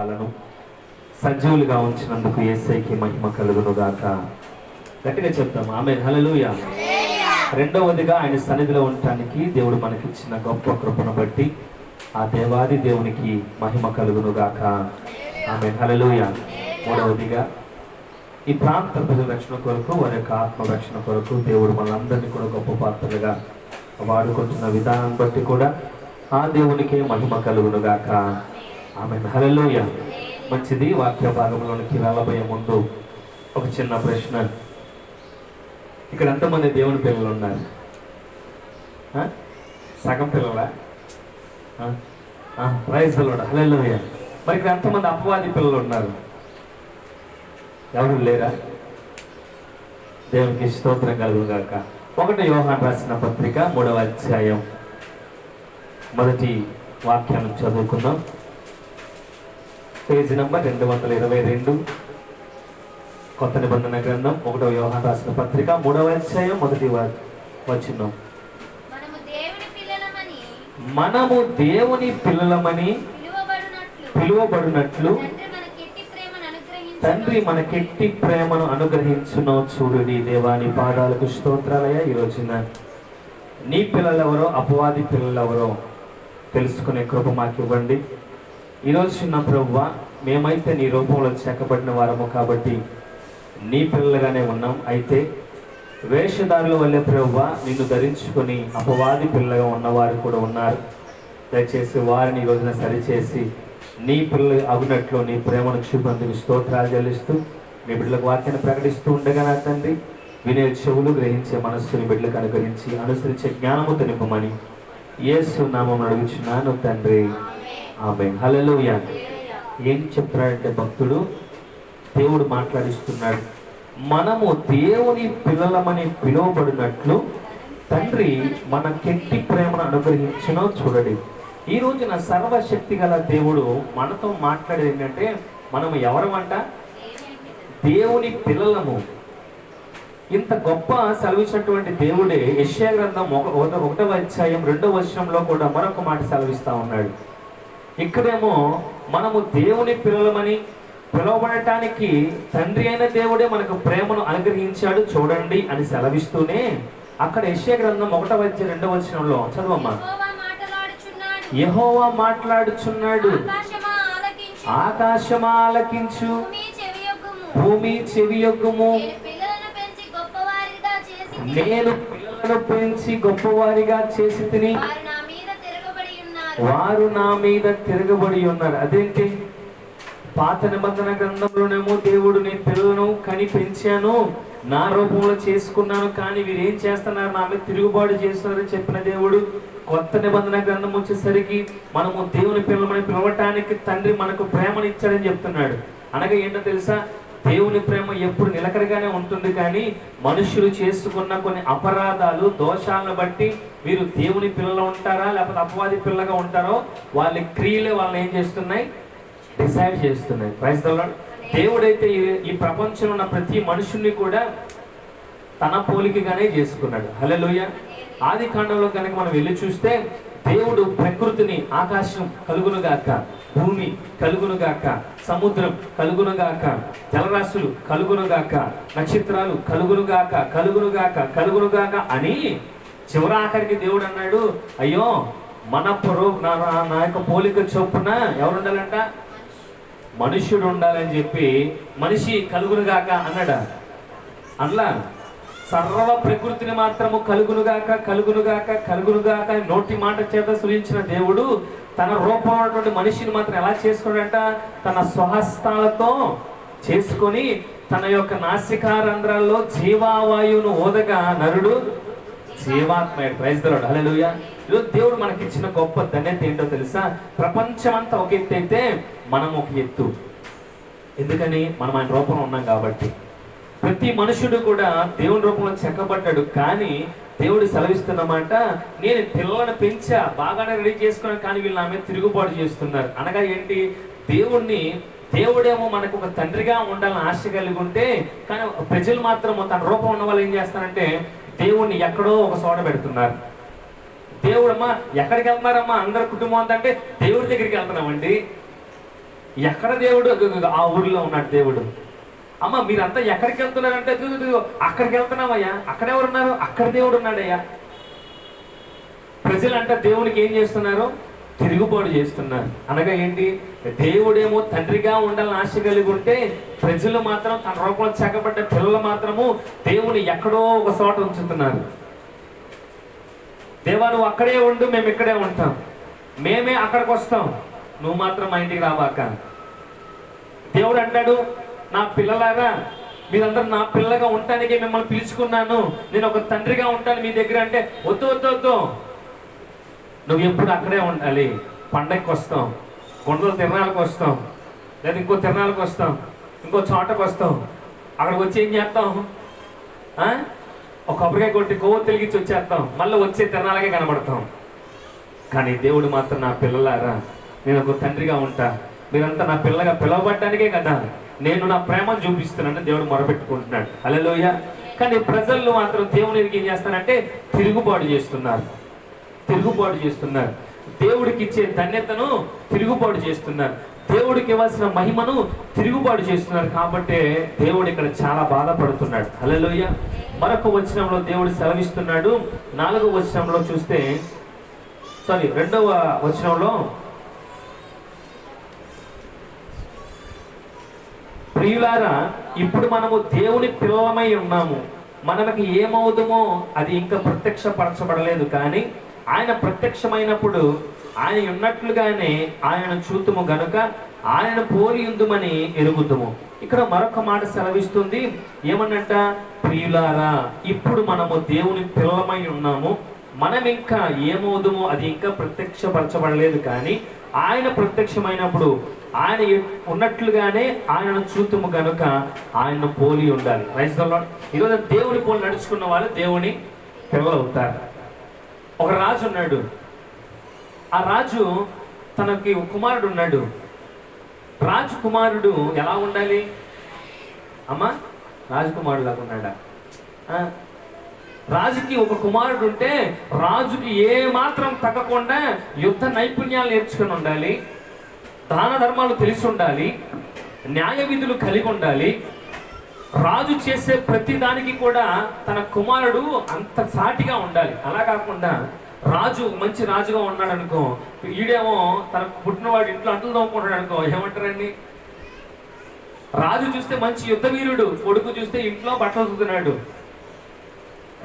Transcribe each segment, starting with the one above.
వాళ్ళను సజీవులుగా ఉంచినందుకు యేసయ్యకి మహిమ కలుగును గాక. గట్టిగా చెప్తాం ఆమేన్, హల్లెలూయా. రెండవదిగా ఆయన సన్నిధిలో ఉండటానికి దేవుడు మనకిచ్చిన గొప్ప కృపను బట్టి ఆ దేవాది దేవునికి మహిమ కలుగును గాక. ఆమేన్, హల్లెలూయా. మూడవదిగా ఈ ప్రాంత ప్రజల రక్షణ కొరకు, వారి యొక్క ఆత్మ రక్షణ కొరకు దేవుడు మనందరినీ కూడా గొప్ప పాత్రలుగా వాడుకుంటున్న విధానం బట్టి కూడా ఆ దేవునికే మహిమ కలుగును గాక. ఆమేన్, హల్లెలూయా. మంచిది. వాక్య భాగంలోనికి వెళ్ళబోయే ముందు ఒక చిన్న ప్రశ్న. ఇక్కడ ఎంతమంది దేవుని పిల్లలు ఉన్నారు? సగం పిల్లలా? ప్రైజ్ ది లార్డ్, హల్లెలూయా. మరి ఇక్కడ ఎంతమంది అపవాది పిల్లలు ఉన్నారు? ఎవరు లేరా? దేవునికి స్తోత్రం కలుగును గాక. 1 యోహాను రాసిన పత్రిక 3వ అధ్యాయం మొదటి వాక్యాన్ని చదువుకుందాం. పేజీ నంబర్ 222, కొత్త నిబంధన గ్రంథం 1వ యోహాను రాసిన పత్రిక 3వ అధ్యాయం మొదటి వచనం. మనము దేవుని పిల్లలమని పిలువబడినట్లు తండ్రి మనకెట్టి ప్రేమను అనుగ్రహించునో చూడుడి. దేవాని పాదాలకు స్తోత్రాలయ. ఈ రోజున నీ పిల్లలెవరో, అపవాది పిల్లలెవరో తెలుసుకునే కృప మాకు ఇవ్వండి. ఈరోజు చిన్న ప్రభువా, మేమైతే నీ రూపంలో చెక్కబడిన వారము కాబట్టి నీ పిల్లలుగానే ఉన్నాం. అయితే వేషధారుల వల్లే ప్రభువా నిన్ను ధరించుకొని అపవాది పిల్లగా ఉన్నవారు కూడా ఉన్నారు. దయచేసి వారిని ఈ రోజున సరిచేసి నీ పిల్లలు అగునట్లు నీ ప్రేమను చూపేందుకు స్తోత్రాలు చెల్లిస్తూ మీ బిడ్డలకు వాక్యాన్ని ప్రకటిస్తూ ఉండగా నా తండ్రి, వినే చెవులు, గ్రహించే మనస్సుని బిడ్డలకు అనుగ్రహించి అనుసరించే జ్ఞానము తెలుపమని యేసు నామమున అడుగుచున్నాను తండ్రి, ఆమేన్, హల్లెలూయా. ఏం చెప్తున్నాడంటే భక్తుడు, దేవుడు మాట్లాడిస్తున్నాడు. మనము దేవుని పిల్లలమని పిలువబడినట్లు తండ్రి మనకెట్టి ప్రేమను అనుగ్రహించునో చూడండి. ఈ రోజున సర్వశక్తి గల దేవుడు మనతో మాట్లాడేది ఏంటంటే, మనము ఎవరమంట? దేవుని పిల్లలము. ఇంత గొప్ప సెలవిచ్చినటువంటి దేవుడే యెషయా గ్రంథం 1వ అధ్యాయం 2వ వచనంలో కూడా మరొక మాట సెలవిస్తా ఉన్నాడు. ఇక్కడేమో మనము దేవుని పిల్లలమని పిలువబడటానికి తండ్రి అయిన దేవుడే మనకు ప్రేమను అనుగ్రహించాడు చూడండి అని సెలవిస్తూనే అక్కడ యెషయా గ్రంథం 1వ అధ్యాయం 2వ వచనంలో చదవమ్మా. యెహోవా మాట్లాడుచున్నాడు, ఆకాశమా ఆలకించు, భూమి చెవియొగ్గుము, నేను పిల్లలను పెంచి గొప్పవారిగా చేసి తిని వారు నా మీద తిరగబడి ఉన్నారు. అదేంటి? పాత నిబంధన గ్రంథంలోనేమో దేవుడు నేను పిల్లలను కని పెంచాను, నా రూపంలో చేసుకున్నాను, కానీ వీరు ఏం చేస్తున్నారు? నా మీద తిరుగుబాటు చేస్తున్నారని చెప్పిన దేవుడు కొత్త నిబంధన గ్రంథం వచ్చేసరికి మనము దేవుని పిల్లమని పిలవటానికి తండ్రి మనకు ప్రేమను ఇచ్చాడని చెప్తున్నాడు. అనగా ఏంటో తెలుసా? దేవుని ప్రేమ ఎప్పుడు నిలకడగానే ఉంటుంది, కానీ మనుషులు చేసుకున్న కొన్ని అపరాధాలు, దోషాలను బట్టి వీరు దేవుని పిల్లలు ఉంటారా లేకపోతే అపవాది పిల్లగా ఉంటారో వాళ్ళ క్రియలే వాళ్ళని ఏం చేస్తున్నాయి? డిసైడ్ చేస్తున్నాయి. Praise the Lord. దేవుడైతే ఈ ప్రపంచంలో ఉన్న ప్రతి మనుషుల్ని కూడా తన పోలికగానే చేసుకున్నాడు. హల్లెలూయా. ఆది కాండంలో కనుక మనం వెళ్ళి చూస్తే దేవుడు ప్రకృతిని, ఆకాశం కలుగునుగాక, భూమి కలుగునుగాక, సముద్రం కలుగునుగాక, జలరాశులు కలుగునుగాక, నక్షత్రాలు కలుగునుగాక, కలుగునుగాక, కలుగునుగాక అని చివరాఖరికి దేవుడు అన్నాడు, అయ్యో మన నా యొక్క పోలిక చొప్పున ఎవరు ఉండాలంట? మనుష్యుడు ఉండాలని చెప్పి మనిషి కలుగునుగాక అన్నాడా? అట్లా సర్వ ప్రకృతిని మాత్రము కలుగునుగాక, కలుగునుగాక, కలుగునుగాక అని నోటి మాట చేత సృజించిన దేవుడు తన రూపంలో ఉన్నటువంటి మనిషిని మాత్రం ఎలా చేసుకున్నాడంట? తన స్వహస్తాలతో చేసుకొని తన యొక్క నాసికారంధ్రాల్లో జీవావాయువును ఓదగా నరుడు జీవాత్మయుడు. Praise the Lord, hallelujah. ఈరోజు దేవుడు మనకిచ్చిన గొప్ప ధన్యత ఏంటో తెలుసా? ప్రపంచం అంతా ఒక ఎత్తు అయితే మనం ఒక ఎత్తు. ఎందుకని? మనం ఆయన రూపంలో ఉన్నాం కాబట్టి. ప్రతి మనుషుడు కూడా దేవుని రూపంలో చెక్కబడ్డాడు, కానీ దేవుడు సెలవిస్తున్నమాట, నేను పిల్లలను పెంచా, బాగానే రెడీ చేసుకున్నాను, కానీ వీళ్ళు నా మీద తిరుగుబాటు చేస్తున్నారు. అనగా ఏంటి? దేవుడేమో మనకు ఒక తండ్రిగా ఉండాలని ఆశ కలిగి ఉంటే, కానీ ప్రజలు మాత్రం తన రూపం ఉన్న వాళ్ళు ఏం చేస్తారంటే దేవుణ్ణి ఎక్కడో ఒక చోట పెడుతున్నారు. దేవుడమ్మా ఎక్కడికి వెళ్తున్నారమ్మా అందరు కుటుంబం అంతా అంటే దేవుడి దగ్గరికి వెళ్తున్నామండి. ఎక్కడ దేవుడు? ఆ ఊరిలో ఉన్నాడు దేవుడు. అమ్మ మీరంతా ఎక్కడికి వెళ్తున్నారంటే అక్కడికి వెళ్తున్నామయ్యా. అక్కడెవరున్నారు? అక్కడ దేవుడు ఉన్నాడయ్యా. ప్రజలంట దేవునికి ఏం చేస్తున్నారు? తిరుగుబాటు చేస్తున్నారు. అనగా ఏంటి? దేవుడేమో తండ్రిగా ఉండాలని ఆశ కలిగి ఉంటే ప్రజలు మాత్రం తన రూపంలో చెక్కబడ్డ పిల్లలు మాత్రము దేవుని ఎక్కడో ఒక చోట ఉంచుతున్నారు. దేవా నువ్వు అక్కడే ఉండు, మేము ఇక్కడే ఉంటాం, మేమే అక్కడికి వస్తాం, నువ్వు మాత్రం మా ఇంటికి రావాక. దేవుడు అంటాడు, నా పిల్లలారా మీరందరూ నా పిల్లగా ఉండటానికి మిమ్మల్ని పిలుచుకున్నాను, నేను ఒక తండ్రిగా ఉంటాను మీ దగ్గర. అంటే వద్దు వద్దు వద్దు, నువ్వు ఎప్పుడు అక్కడే ఉండాలి. పండగకి వస్తాం, కొండల తిరణాలకు వస్తాం, లేదా ఇంకో తిరణాలకు వస్తాం, ఇంకో చోటకు వస్తాం. అక్కడికి వచ్చి ఏం చేస్తాం? ఒక కొబ్బరికాయ కొట్టి కొవ్వు తిరిగిచ్చి వచ్చేస్తాం, మళ్ళీ వచ్చే తిరణాలకే కనబడతాం. కానీ దేవుడు మాత్రం, నా పిల్లలారా నేను ఒక తండ్రిగా ఉంటా, మీరంతా నా పిల్లగా పిలవబడ్డానికే కదా నేను నా ప్రేమను చూపిస్తున్నాను దేవుడు మొరపెట్టుకుంటున్నాడు. హల్లెలూయా. కానీ ప్రజలు మాత్రం దేవునికి ఏం చేస్తారంటే తిరుగుబాటు చేస్తున్నారు. దేవుడికి ఇచ్చే ధన్యతను తిరుగుబాటు చేస్తున్నారు. దేవుడికి ఇవ్వాల్సిన మహిమను తిరుగుబాటు చేస్తున్నారు. కాబట్టి దేవుడు ఇక్కడ చాలా బాధపడుతున్నాడు. హల్లెలూయా. మరొక వచనంలో దేవుడు సెలవిస్తున్నాడు. 4వ వచనంలో చూస్తే, 2వ వచనంలో, ప్రియులారా ఇప్పుడు మనము దేవుని పిల్లలమై ఉన్నాము, మనకి ఏమవుదుమో అది ఇంకా ప్రత్యక్షపరచబడలేదు, కానీ ఆయన ప్రత్యక్షమైనప్పుడు ఆయన ఉన్నట్లుగానే ఆయన చూతుము గనుక ఆయన పోలి ఉందుమని ఎరుగుదుము. ఇక్కడ మరొక మాట సెలవిస్తుంది. ఏమన్నంట? ప్రియులారా ఇప్పుడు మనము దేవుని పిల్లలమై ఉన్నాము, మనం ఇంకా ఏమవుదుమో అది ఇంకా ప్రత్యక్షపరచబడలేదు, కానీ ఆయన ప్రత్యక్షమైనప్పుడు ఆయన ఉన్నట్లుగానే ఆయనను చూతుము గనుక ఆయనను పోలి ఉండాలి. Praise the Lord. ఈరోజు దేవుని పోలి నడుచుకున్న వాళ్ళు దేవుని పిల్లలు అవుతారు. ఒక రాజు ఉన్నాడు. ఆ రాజు తనకి ఒక కుమారుడు ఉన్నాడు. రాజకుమారుడు ఎలా ఉండాలి అమ్మా? రాజకుమారుడు లాగా ఉన్నాడా? రాజుకి ఒక కుమారుడు ఉంటే రాజుకి ఏ మాత్రం తగ్గకుండా యుద్ధ నైపుణ్యాలు నేర్చుకుని ఉండాలి, దాన ధర్మాలు తెలిసి ఉండాలి, న్యాయ విధులు కలిగి ఉండాలి. రాజు చేసే ప్రతి దానికి కూడా తన కుమారుడు అంత సాటిగా ఉండాలి. అలా కాకుండా రాజు మంచి రాజుగా ఉన్నాడు అనుకో, ఈడేమో తన పుట్టినవాడు ఇంట్లో అంటలు తోముకుంటాడు అనుకో, ఏమంటారండి? రాజు చూస్తే మంచి యుద్ధ వీరుడు, కొడుకు చూస్తే ఇంట్లో బట్టలు ఉతుకుతున్నాడు.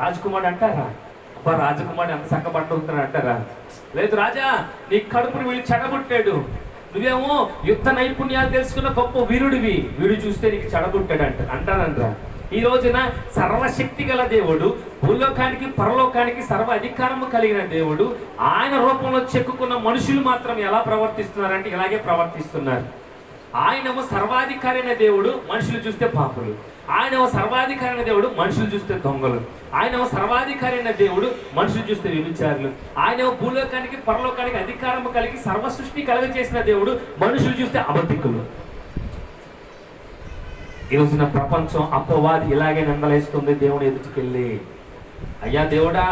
రాజకుమారుడు అంటారా? అబ్బా రాజకుమారుడు ఎంత చక్క బట్టలు ఉతుకుతున్నాడు అంటారా? లేదు, రాజా నీ కడుపును వీళ్ళు చెడబుట్టాడు, నువ్వేమో యుద్ధ నైపుణ్యాలు తెలుసుకున్న గొప్ప వీరుడివి, వీడు చూస్తే నీకు చెడబుట్టాడు అంటారంటారా? ఈ రోజున సర్వశక్తి గల దేవుడు, భూలోకానికి పరలోకానికి సర్వ అధికారము కలిగిన దేవుడు, ఆయన రూపంలో చెక్కుకున్న మనుషులు మాత్రం ఎలా ప్రవర్తిస్తున్నారంటే ఇలాగే ప్రవర్తిస్తున్నారు. ఆయనేమో సర్వాధికారి అయిన దేవుడు, మనుషులు చూస్తే పాపులు. ఆయనేమో సర్వాధికారి అయిన దేవుడు, మనుషులు చూస్తే దొంగలు. ఆయనేమో సర్వాధికారి అయిన దేవుడు, మనుషులు చూస్తే వ్యభిచారులు. ఆయనేమో భూలోకానికి పరలోకానికి అధికారము కలిగి సర్వ సృష్టి కలుగజేసిన దేవుడు, మనుషులు చూస్తే అబద్ధికులు. ఈ రోజున ప్రపంచం అపవాది ఇలాగే నిందలేస్తుంది దేవుని ఎదుటికెళ్ళి. అయ్యా దేవుడా,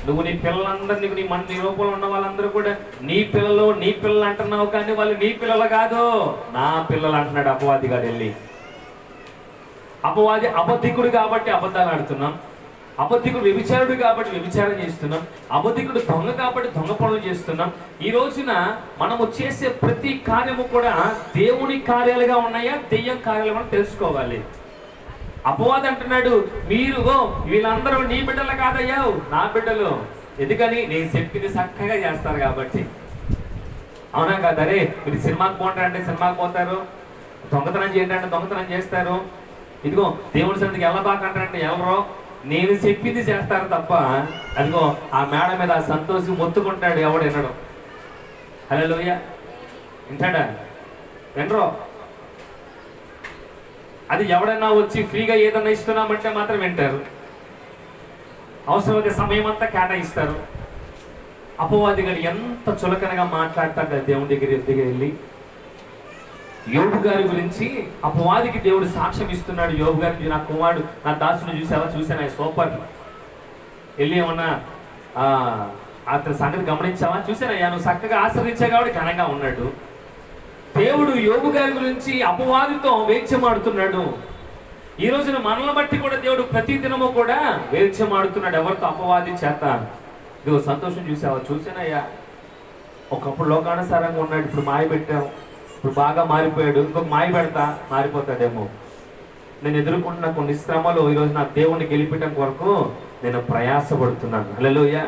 నువ్వు నీ పిల్లలందరూ నీ రూపంలో ఉన్న వాళ్ళందరూ కూడా నీ పిల్లలు అంటున్నావు, కానీ వాళ్ళు నీ పిల్లలు కాదు, నా పిల్లలు అంటున్నాడు అపవాది గారు వెళ్ళి. అపవాది అబద్ధికుడు కాబట్టి అబద్ధాలు ఆడుతున్నాం, అబద్ధికుడు వ్యభిచారుడు కాబట్టి వ్యభిచారం చేస్తున్నాం, అబద్ధికుడు దొంగ కాబట్టి దొంగ పనులు చేస్తున్నాం. ఈ రోజున మనము చేసే ప్రతి కార్యము కూడా దేవుని కార్యాలుగా ఉన్నాయా దెయ్యం కార్యాలుగా తెలుసుకోవాలి. అపవాది అంటున్నాడు, మీరు వీళ్ళందరూ నీ బిడ్డలు కాదయ్యా, నా బిడ్డలు. ఎందుకని? నేను చెప్పింది చక్కగా చేస్తారు కాబట్టి. అవునా కాదు? అరే మీరు సినిమాకి పోంటారంటే సినిమాకి పోతారు, దొంగతనం చేయండి అంటే దొంగతనం చేస్తారు. ఇదిగో దేవుడి సన్నిధికి వెళ్ళబాకంటారంటే ఎవరో నేను చెప్పింది చేస్తారు తప్ప, అదిగో ఆ మేడ మీద సంతోషి మొత్తుకుంటాడు, ఎవడు వినడు. హల్లెలూయా. వింటాడా? వినరో. అది ఎవడైనా వచ్చి ఫ్రీగా ఏదైనా ఇస్తున్నామంటే మాత్రం వింటారు, అవసరమైతే సమయం అంతా కేటాయిస్తారు. అపవాది గారు ఎంత చులకనగా మాట్లాడతాడు దేవుని దగ్గర వెళ్ళి. యోబు గారి గురించి అపవాదికి దేవుడు సాక్ష్యం ఇస్తున్నాడు. యోబు గారికి, నా కుమారుడు నా దాసుని చూసాను ఆయన సూపర్ వెళ్ళి ఏమన్నా అతని సంగతి గమనించావా? చూసానయ్యా, నువ్వు చక్కగా ఆశ్రయించా కాబట్టి ఘనంగా ఉన్నాడు. దేవుడు యోబు గారి గురించి అపవాదితో వేద్యమాడుతున్నాడు. ఈ రోజున మనల్ని బట్టి కూడా దేవుడు ప్రతి దినము కూడా వేద్యమాడుతున్నాడు. ఎవరితో? అపవాది చేత. ఇదిగో సంతోషం చూసావా? చూసానయ్యా, ఒకప్పుడు లోకానుసారంగా ఉన్నాడు, ఇప్పుడు మాయ పెట్టాము, ఇప్పుడు బాగా మారిపోయాడు, ఇంకొక మాయ పెడతా మారిపోతాడేమో. నేను ఎదుర్కొంటున్న కొన్ని శ్రమలు ఈరోజు నా దేవుణ్ణి గెలిపించడం కొరకు నేను ప్రయాసపడుతున్నాను. హల్లెలూయా.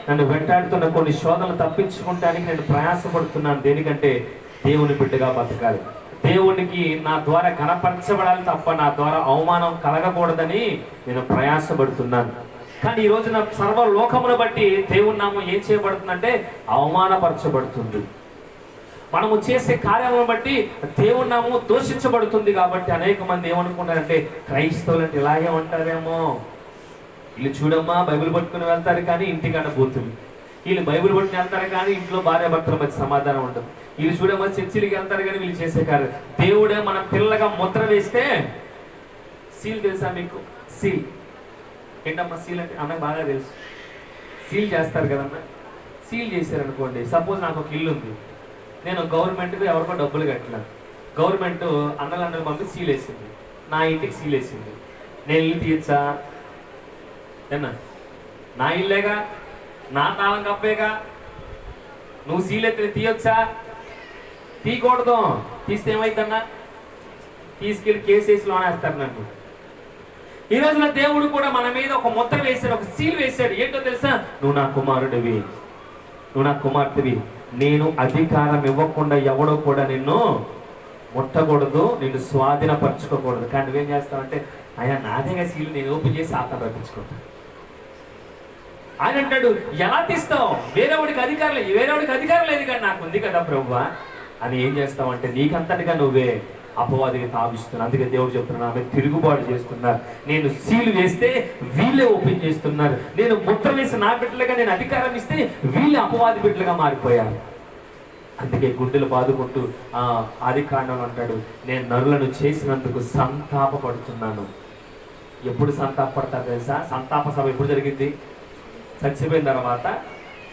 నన్ను వెంటాడుతున్న కొన్ని శోధనలు తప్పించుకోవడానికి నేను ప్రయాసపడుతున్నాను. దేనికంటే దేవుని బిడ్డగా బతకాలి, దేవునికి నా ద్వారా కనపరచబడాలి తప్ప నా ద్వారా అవమానం కలగకూడదని నేను ప్రయాసపడుతున్నాను. కానీ ఈ రోజున సర్వలోకమును బట్టి దేవుని నామం ఏం చేయబడుతుందంటే అవమానపరచబడుతుంది. మనము చేసే కార్యాలను బట్టి దేవుని నామం దూషించబడుతుంది. కాబట్టి అనేక మంది ఏమనుకుంటారంటే క్రైస్తవులు అంటే ఇలాగే ఉంటారేమో, వీళ్ళు చూడమ్మా బైబిల్ పట్టుకుని వెళ్తారు కానీ ఇంటికాడ బూతులు, వీళ్ళు బైబిల్ పట్టుకుని వెళ్తారు కానీ ఇంట్లో భార్య భర్తల మధ్య సమాధానం ఉంటుంది, వీళ్ళు చూడమ్మా చర్చిలకి వెళ్తారు కానీ వీళ్ళు చేసే కార్యం. దేవుడే మన పిల్లగా ముద్ర వేస్తే, సీల్ తెలుసా మీకు? సీల్ ఏంటమ్మా సీల్ అంటే? అన్నకు బాగా తెలుసు. సీల్ చేస్తారు కదమ్మా. సీల్ చేశారనుకోండి, సపోజ్ నాకు ఒక ఇల్లు ఉంది, నేను గవర్నమెంట్కి ఎవరికో డబ్బులు కట్టలేను, గవర్నమెంట్ అన్నలందరూ పంపి సీల్ వేసింది, నా ఇంటికి సీల్ వేసింది, నేను ఇల్లు తీయచ్చా? ఏనా? నా ఇల్లేగా, నా తాళం కప్పేగా, నువ్వు సీల్ ఎత్తి తీయొచ్చా? తీయకూడదు. తీస్తే ఏమైందన్నా? తీసుకెళ్ళి కేసు వేసి లోనేస్తారు నన్ను. ఈ రోజున దేవుడు కూడా మన మీద ఒక ముద్ర వేశాడు, ఒక సీల్ వేశాడు. ఏంటో తెలుసా? నువ్వు నా కుమారుడివి, నువ్వు నా కుమార్తెవి, నేను అధికారం ఇవ్వకుండా ఎవడో కూడా నిన్ను ముట్టకూడదు, నిన్ను స్వాధీనపరచుకోకూడదు. కానీ నువ్వేం చేస్తావంటే, ఆయన నాదేగా సీలు, నేను ఓపెన్ చేసి ఆత్మ రప్పించుకుంటాను. ఆయన అంటాడు, ఎలా తీస్తావు? వేరేవాడికి అధికారం లేదు కానీ నాకు ఉంది కదా ప్రభువా అని ఏం చేస్తావంటే నీకంతటిగా నువ్వే అపవాదికి తావిస్తున్నావు. అందుకే దేవుడు చెప్తున్నాడు, ఆమె తిరుగుబాటు చేస్తున్నారు, నేను సీలు వేస్తే వీళ్ళే ఓపెన్ చేస్తున్నారు, నేను ముద్ర వేసి నా బిడ్డలుగా నేను అధికారం ఇస్తే వీళ్ళే అపవాది బిడ్డలుగా మారిపోయారు. అందుకే గుండెలు బాదుకుంటూ ఆదికాండంలో అంటాడు, నేను నరులను చేసినందుకు సంతాపపడుతున్నాను. ఎప్పుడు సంతాపపడతారు తెలుసా? సంతాప సభ ఎప్పుడు జరిగింది? చచ్చిపోయిన తర్వాత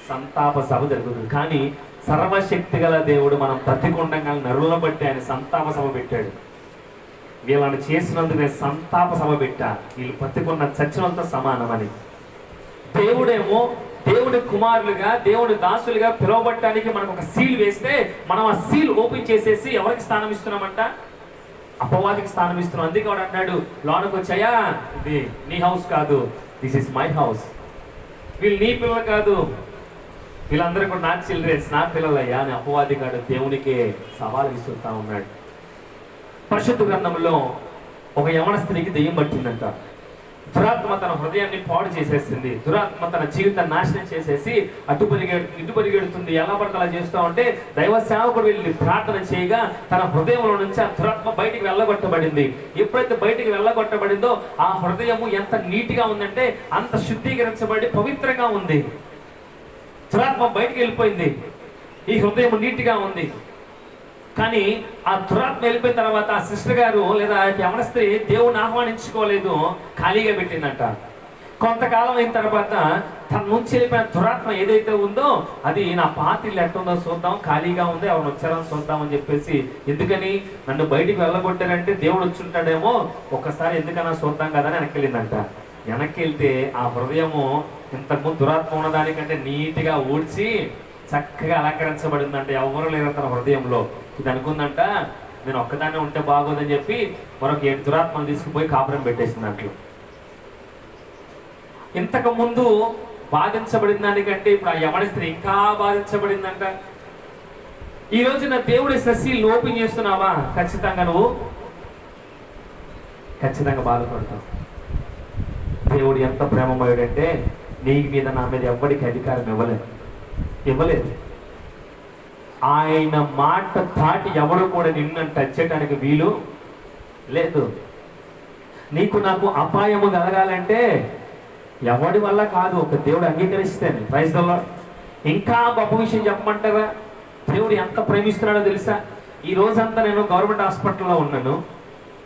సంతాప సభ జరుగుతుంది. కానీ సర్వశక్తి గల దేవుడు మనం బ్రతికుండగా నరులను బట్టి ఆయన సంతాప సభ పెట్టాడు. వీళ్ళని చేసినందుకు నేను సంతాప సభ పెట్టా, వీళ్ళు బ్రతికున్న చచ్చినంత సమానమని. దేవుడేమో దేవుడి కుమారులుగా దేవుడి దాసులుగా పిలువబట్టడానికి మనకు ఒక సీల్ వేస్తే మనం ఆ సీల్ ఓపెన్ చేసేసి ఎవరికి స్థానం ఇస్తున్నామంట? అపవాదికి స్థానం ఇస్తున్నాం. అందుకే వాడు అన్నాడు, లోనకు వచ్చాయా, ఇది నీ హౌస్ కాదు, దిస్ ఇస్ మై హౌస్, వీళ్ళు నీ పిల్లలు కాదు, వీళ్ళందరూ కూడా నా చిల్డ్రన్స్, నా పిల్లలయ్యా అని అపవాది కాడు దేవునికే సవాలు విసురుతా ఉన్నాడు. పరిశుద్ధ గ్రంథంలో ఒక యవన స్త్రీకి దెయ్యం పట్టిందంట. దురాత్మ తన హృదయాన్ని పాడు చేసేసింది, దురాత్మ తన జీవితాన్ని నాశనం చేసేసి ఇటు పరిగెడుతుంది. ఎలా పడితే అలా చేస్తూ ఉంటే దైవ సేవకుడు వెళ్ళి ప్రార్థన చేయగా తన హృదయంలో నుంచి ఆ దురాత్మ బయటికి వెళ్ళగొట్టబడింది. ఎప్పుడైతే బయటికి వెళ్ళగొట్టబడిందో ఆ హృదయము ఎంత నీటిగా ఉందంటే అంత శుద్ధీకరించబడి పవిత్రంగా ఉంది. దురాత్మ బయటికి వెళ్ళిపోయింది, ఈ హృదయం నీటిగా ఉంది. కానీ ఆ దురాత్మ వెళ్ళిపోయిన తర్వాత ఆ సిస్టర్ గారు లేదా యవన స్త్రీ దేవుని ఆహ్వానించుకోలేదు, ఖాళీగా పెట్టిందంట. కొంతకాలం అయిన తర్వాత తన నుంచి వెళ్ళిపోయిన దురాత్మ ఏదైతే ఉందో అది నా పాత ఇల్లు ఎట్టుందో చూద్దాం, ఖాళీగా ఉంది, ఎవరు వచ్చారని చూద్దామని చెప్పేసి, ఎందుకని నన్ను బయటికి వెళ్ళగొట్టారంటే దేవుడు వచ్చుంటాడేమో, ఒక్కసారి ఎందుకన్నా చూద్దాం కదా అని వెనక్కి వెళ్ళిందంట. వెనక్కి వెళ్తే ఆ హృదయము ఇంతకుముందు దురాత్మ ఉన్నదానికంటే నీట్గా ఊడ్చి చక్కగా అలంకరించబడిందంటే ఎవరు లేరు తన హృదయంలో. ఇది అనుకుందంట, నేను ఒక్కదాన్నే ఉంటే బాగోదని చెప్పి మరొక 7 దురాత్మను తీసుకుపోయి కాపురం పెట్టేసిందంట్లు. ఇంతకు ముందు బాధించబడిన దానికంటే ఇప్పుడు ఆ యవన స్త్రీ ఇంకా బాధించబడిందంట. ఈ రోజున దేవుడి సీల్ ఓపెన్ చేస్తున్నావా? ఖచ్చితంగా నువ్వు బాధపడతావు. దేవుడు ఎంత ప్రేమమయుడంటే నీ మీద నా మీద ఎవ్వడికి అధికారం ఇవ్వలేదు. ఆయన మాట దాటి ఎవరు కూడా నిన్ను టచ్ చేయడానికి వీలు లేదు. నీకు నాకు అపాయము కలగాలంటే ఎవడి వల్ల కాదు, ఒక దేవుడు అంగీకరిస్తేనే. Praise the lord. ఇంకా గొప్ప విషయం చెప్పమంటారా? దేవుడు ఎంత ప్రేమిస్తున్నాడో తెలుసా? ఈ రోజంతా నేను గవర్నమెంట్ హాస్పిటల్లో ఉన్నాను,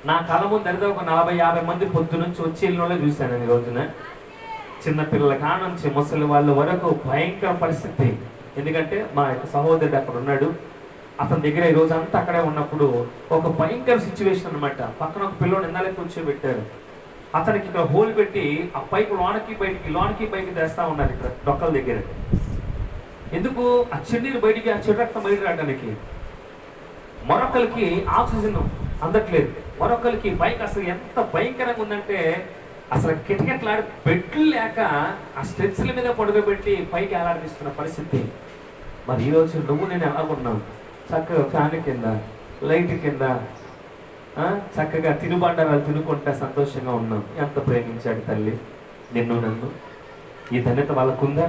నా కళ ముందు దరిదా ఒక 40-50 మంది పొద్దు నుంచి వచ్చి వెళ్ళినోళ్ళే చూశాను. ఈ రోజున చిన్నపిల్లల కానుంచి ముసలి వాళ్ళ వరకు భయంకర పరిస్థితి. ఎందుకంటే మా యొక్క సహోదరుడు అక్కడ ఉన్నాడు, అతని దగ్గర ఈ రోజు అంతా అక్కడే ఉన్నప్పుడు ఒక భయంకర సిచ్యువేషన్ అనమాట. పక్కన ఒక పిల్లోని నిన్నాలే కూర్చోబెట్టారు. అతనికి ఇక్కడ హోల్ పెట్టి ఆ పైపు లోనికి బయటికి తెస్తా ఉన్నారు ఇక్కడ డొక్కల దగ్గర. ఎందుకు? ఆ చెన్నీరు బయటికి, ఆ చెడు రక్తం బయట రావడానికి. మరొకరికి ఆక్సిజన్ అందట్లేదు. మరొకరికి పైకి అసలు ఎంత భయంకరంగా ఉందంటే అసలు కిటకిటలాడి బెడ్లు లేక ఆ స్ట్రెచ్ల మీద పడుకోబెట్టి పైకి ఏలాడిస్తున్న పరిస్థితి. మరి ఈరోజు నువ్వు నేను ఎలాగున్నావు? చక్కగా ఫ్యాన్ కింద, లైట్ కింద, చక్కగా తినుబండారాలు తినుకుంటే సంతోషంగా ఉన్నాం. ఎంత ప్రేమించాడు తల్లి నిన్ను నన్ను. ఈ ధన్యత వాళ్ళకుందా?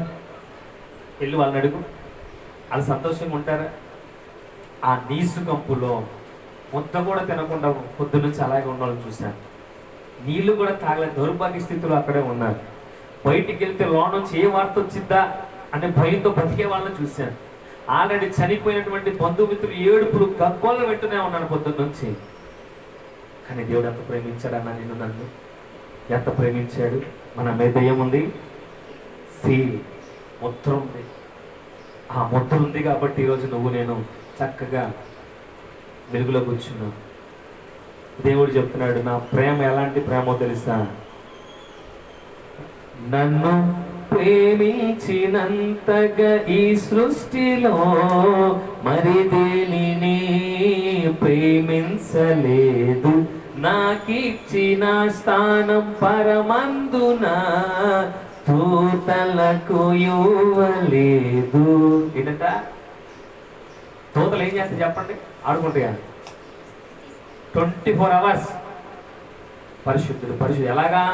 వెళ్ళి వాళ్ళని అడుగు, వాళ్ళు సంతోషంగా ఉంటారా? ఆ నీసు కంపులో ముద్ద కూడా తినకుండా పొద్దు నుంచి అలాగే ఉన్న చూశాను. నీళ్లు కూడా తాగలే దౌర్భాగ్య స్థితిలో అక్కడే ఉన్నారు. బయటికి వెళ్తే లోన నుంచి ఏ వార్త వచ్చిద్దా అంటే భయంతో బతికే వాళ్ళని చూశాను. ఆల్రెడీ చనిపోయినటువంటి బంధుమిత్రులు ఏడుపులు గగ్గోళ్ళు పెట్టునే ఉన్నాను పొద్దున్న నుంచి. కానీ దేవుడు ఎంత ప్రేమించాడన్నా నిన్ను నన్ను, ఎంత ప్రేమించాడు. మన మీద ఏముంది? సీల్, ముద్ర ఉంది. ఆ ముద్ర ఉంది కాబట్టి ఈరోజు నువ్వు నేను చక్కగా వెలుగులో కూర్చున్నావు. దేవుడు చెప్తున్నాడు, నా ప్రేమ ఎలాంటి ప్రేమో తెలుసా? నన్ను ప్రేమించినంతగా ఈ సృష్టిలో మరి దేనిని ప్రేమించలేదు. నాకిచ్చిన స్థానం పరమందున దూతలకు ఇవ్వలేదు. ఏంటంట? దూతలు ఏం చేస్తాయి చెప్పండి? ఆడుకుంటాయా? 24 hours పరిశుద్ధుడు పరిశుద్ధుడు. ఎలాగా?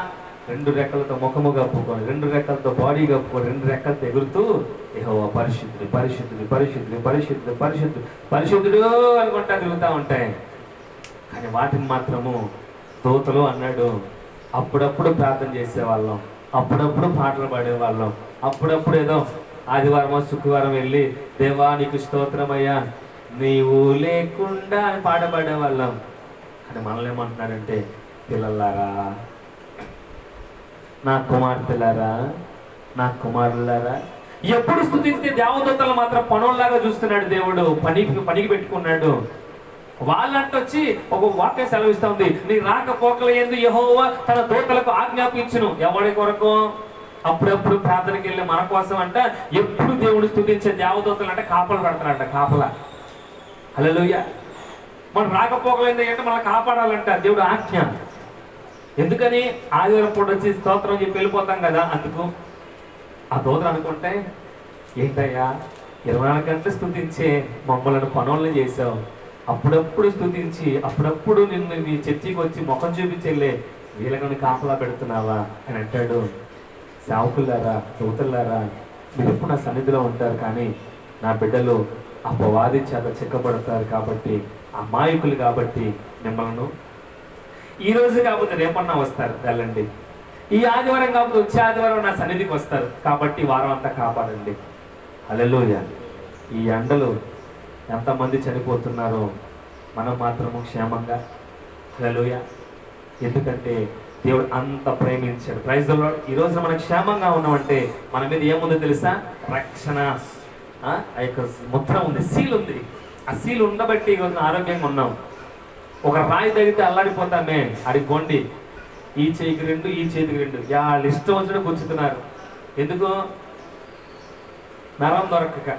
2 రెక్కలతో ముఖము కప్పుకొని, 2 రెక్కలతో బాడీ కప్పుకొని, 2 రెక్కలతో ఎగురుతూ యెహోవా పరిశుద్ధుడు పరిశుద్ధుడు పరిశుద్ధుడు పరిశుద్ధుడు పరిశుద్ధుడు పరిశుద్ధుడు అనుకుంటా తిరుగుతూ ఉంటాయి. కానీ వాటిని మాత్రము దూతలు అన్నాడు. అప్పుడప్పుడు ప్రార్థన చేసేవాళ్ళం, అప్పుడప్పుడు పాటలు పాడేవాళ్ళం, అప్పుడప్పుడు ఏదో ఆదివారమో శుక్రవారం వెళ్ళి దేవా నీకు స్తోత్రమయ్యా నీవు లేకుండా అని పాడబడేవాళ్ళం. కానీ మనల్ని ఏమంటున్నాడంటే, పిల్లలారా, నా కుమార్తెలారా, నా కుమారులారా. ఎప్పుడు స్తుతిస్తే దేవదూతలు మాత్రం పనుల్లాగా చూస్తున్నాడు దేవుడు. పనికి పెట్టుకున్నాడు. వాళ్ళంట వచ్చి ఒక వాక్యం సెలవిస్తా ఉంది, నీ రాకపోకల యందు యెహోవా తన దూతలకు ఆజ్ఞాపించును. ఎవడి కొరకు? అప్పుడప్పుడు ప్రార్థనకి వెళ్ళి మన కోసం అంట ఎప్పుడు దేవుడు స్తుతించే దేవదూతలు అంటే కాపలు పెడతారంట. కాపల. హల్లెలూయా. మనం రాకపోకలేదు అంటే మనం కాపాడాలంట దేవుడు ఆజ్ఞ. ఎందుకని? ఆదివారం పూట వచ్చి స్తోత్రం చెప్పి వెళ్ళిపోతాం కదా. అందుకు ఆ దూతలు అనుకుంటే, ఏంటయ్యా 24 గంటలు స్తుతించే మమ్మల్ని పనులను చేసావు, అప్పుడప్పుడు స్తుతించి అప్పుడప్పుడు నిన్ను నీ చర్చికి వచ్చి ముఖం చూపించెళ్ళే వీళ్ళని కాపలా పెడుతున్నావా అని అంటాడు. సేవకులారా, దూతలారా, మీరు ఎప్పుడు నా సన్నిధిలో ఉంటారు, కానీ నా బిడ్డలు అపవాది చేత చిక్కబడతారు కాబట్టి, అమాయకులు కాబట్టి మిమ్మల్ని ఈ రోజు కాకపోతే రేపన్నా వస్తారు, వెళ్ళండి. ఈ ఆదివారం కాకపోతే వచ్చే ఆదివారం నా సన్నిధికి వస్తారు, కాబట్టి వారం అంతా కాపాడండి. హల్లెలూయా. ఈ ఎండలు ఎంతమంది చనిపోతున్నారో మనం మాత్రము క్షేమంగా. హల్లెలూయా. ఎందుకంటే దేవుడు అంత ప్రేమించాడు. Praise the Lord. ఈ రోజున మనం క్షేమంగా ఉన్నామంటే మన మీద ఏముందో తెలుసా? రక్షణ ఆ యొక్క ముద్ర ఉంది, సీల్ ఉంది. ఆ సీల్ ఉండబట్టి ఈరోజు ఆరోగ్యంగా ఉన్నాం. ఒక రాయి తగిలితే అల్లాడిపోతామే, అడిగోండి ఈ చేయికి 2 ఈ చేతికి 2 వాళ్ళ ఇష్టం వచ్చిన కూర్చుతున్నారు. ఎందుకు? నరం దొరకక,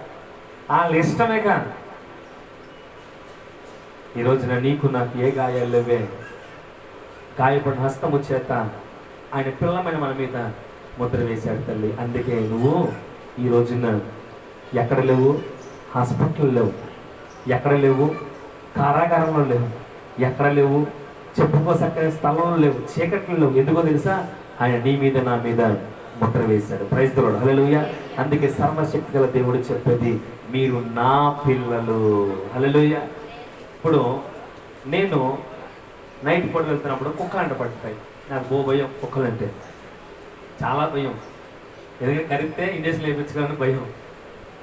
వాళ్ళ ఇష్టమే. కాదు ఈ రోజున నీకు నాకు ఏ గాయాలు లేవే. గాయపడిన హస్తము చేత ఆయన పిల్లమైన మన మీద ముద్ర వేశాడు తల్లి. అందుకే నువ్వు ఈ రోజున ఎక్కడ లేవు? హాస్పిటల్ లేవు, ఎక్కడ లేవు? కారాగారంలో లేవు, ఎక్కడ లేవు? చెప్పుకోసక్కని స్థలంలో లేవు, చీకట్లో లేవు. ఎందుకో తెలుసా? ఆయన నీ మీద నా మీద ముద్ర వేశాడు. Praise the Lord. హల్లెలూయా. అందుకే సర్వశక్తి గల దేవుడు చెప్పేది, మీరు నా పిల్లలు. హల్లెలూయా. ఇప్పుడు నేను నైట్ పూట వెళ్తున్నప్పుడు కుక్కలంట పడతాయి. నాకు భయం, కుక్కలంటే చాలా భయం. ఎందుకంటే కరిగితే ఇంజక్షన్ వేయించుకోవాలని భయం.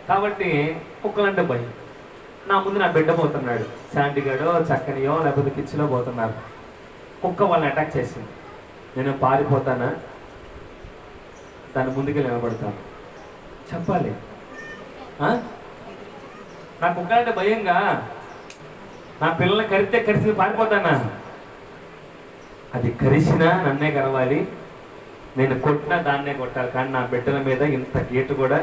కాబట్టి కుక్కలంటే భయం. నా ముందు నా బిడ్డ పోతున్నాడు, శాంతిగాడో చక్కనియో లేకపోతే కిచ్చిలో పోతున్నారు. కుక్క వాళ్ళని అటాక్ చేసింది. నేను పారిపోతానా? దాని ముందుకి నిలబడతాను. చెప్పాలి. నాకు కుక్కలంటే భయంగా, నా పిల్లల్ని కరిసి పారిపోతానా? అది కరిసినా నన్నే కరవాలి, నేను కొట్టినా దాన్నే కొట్టాలి, కానీ నా బిడ్డల మీద ఇంత గేటు కూడా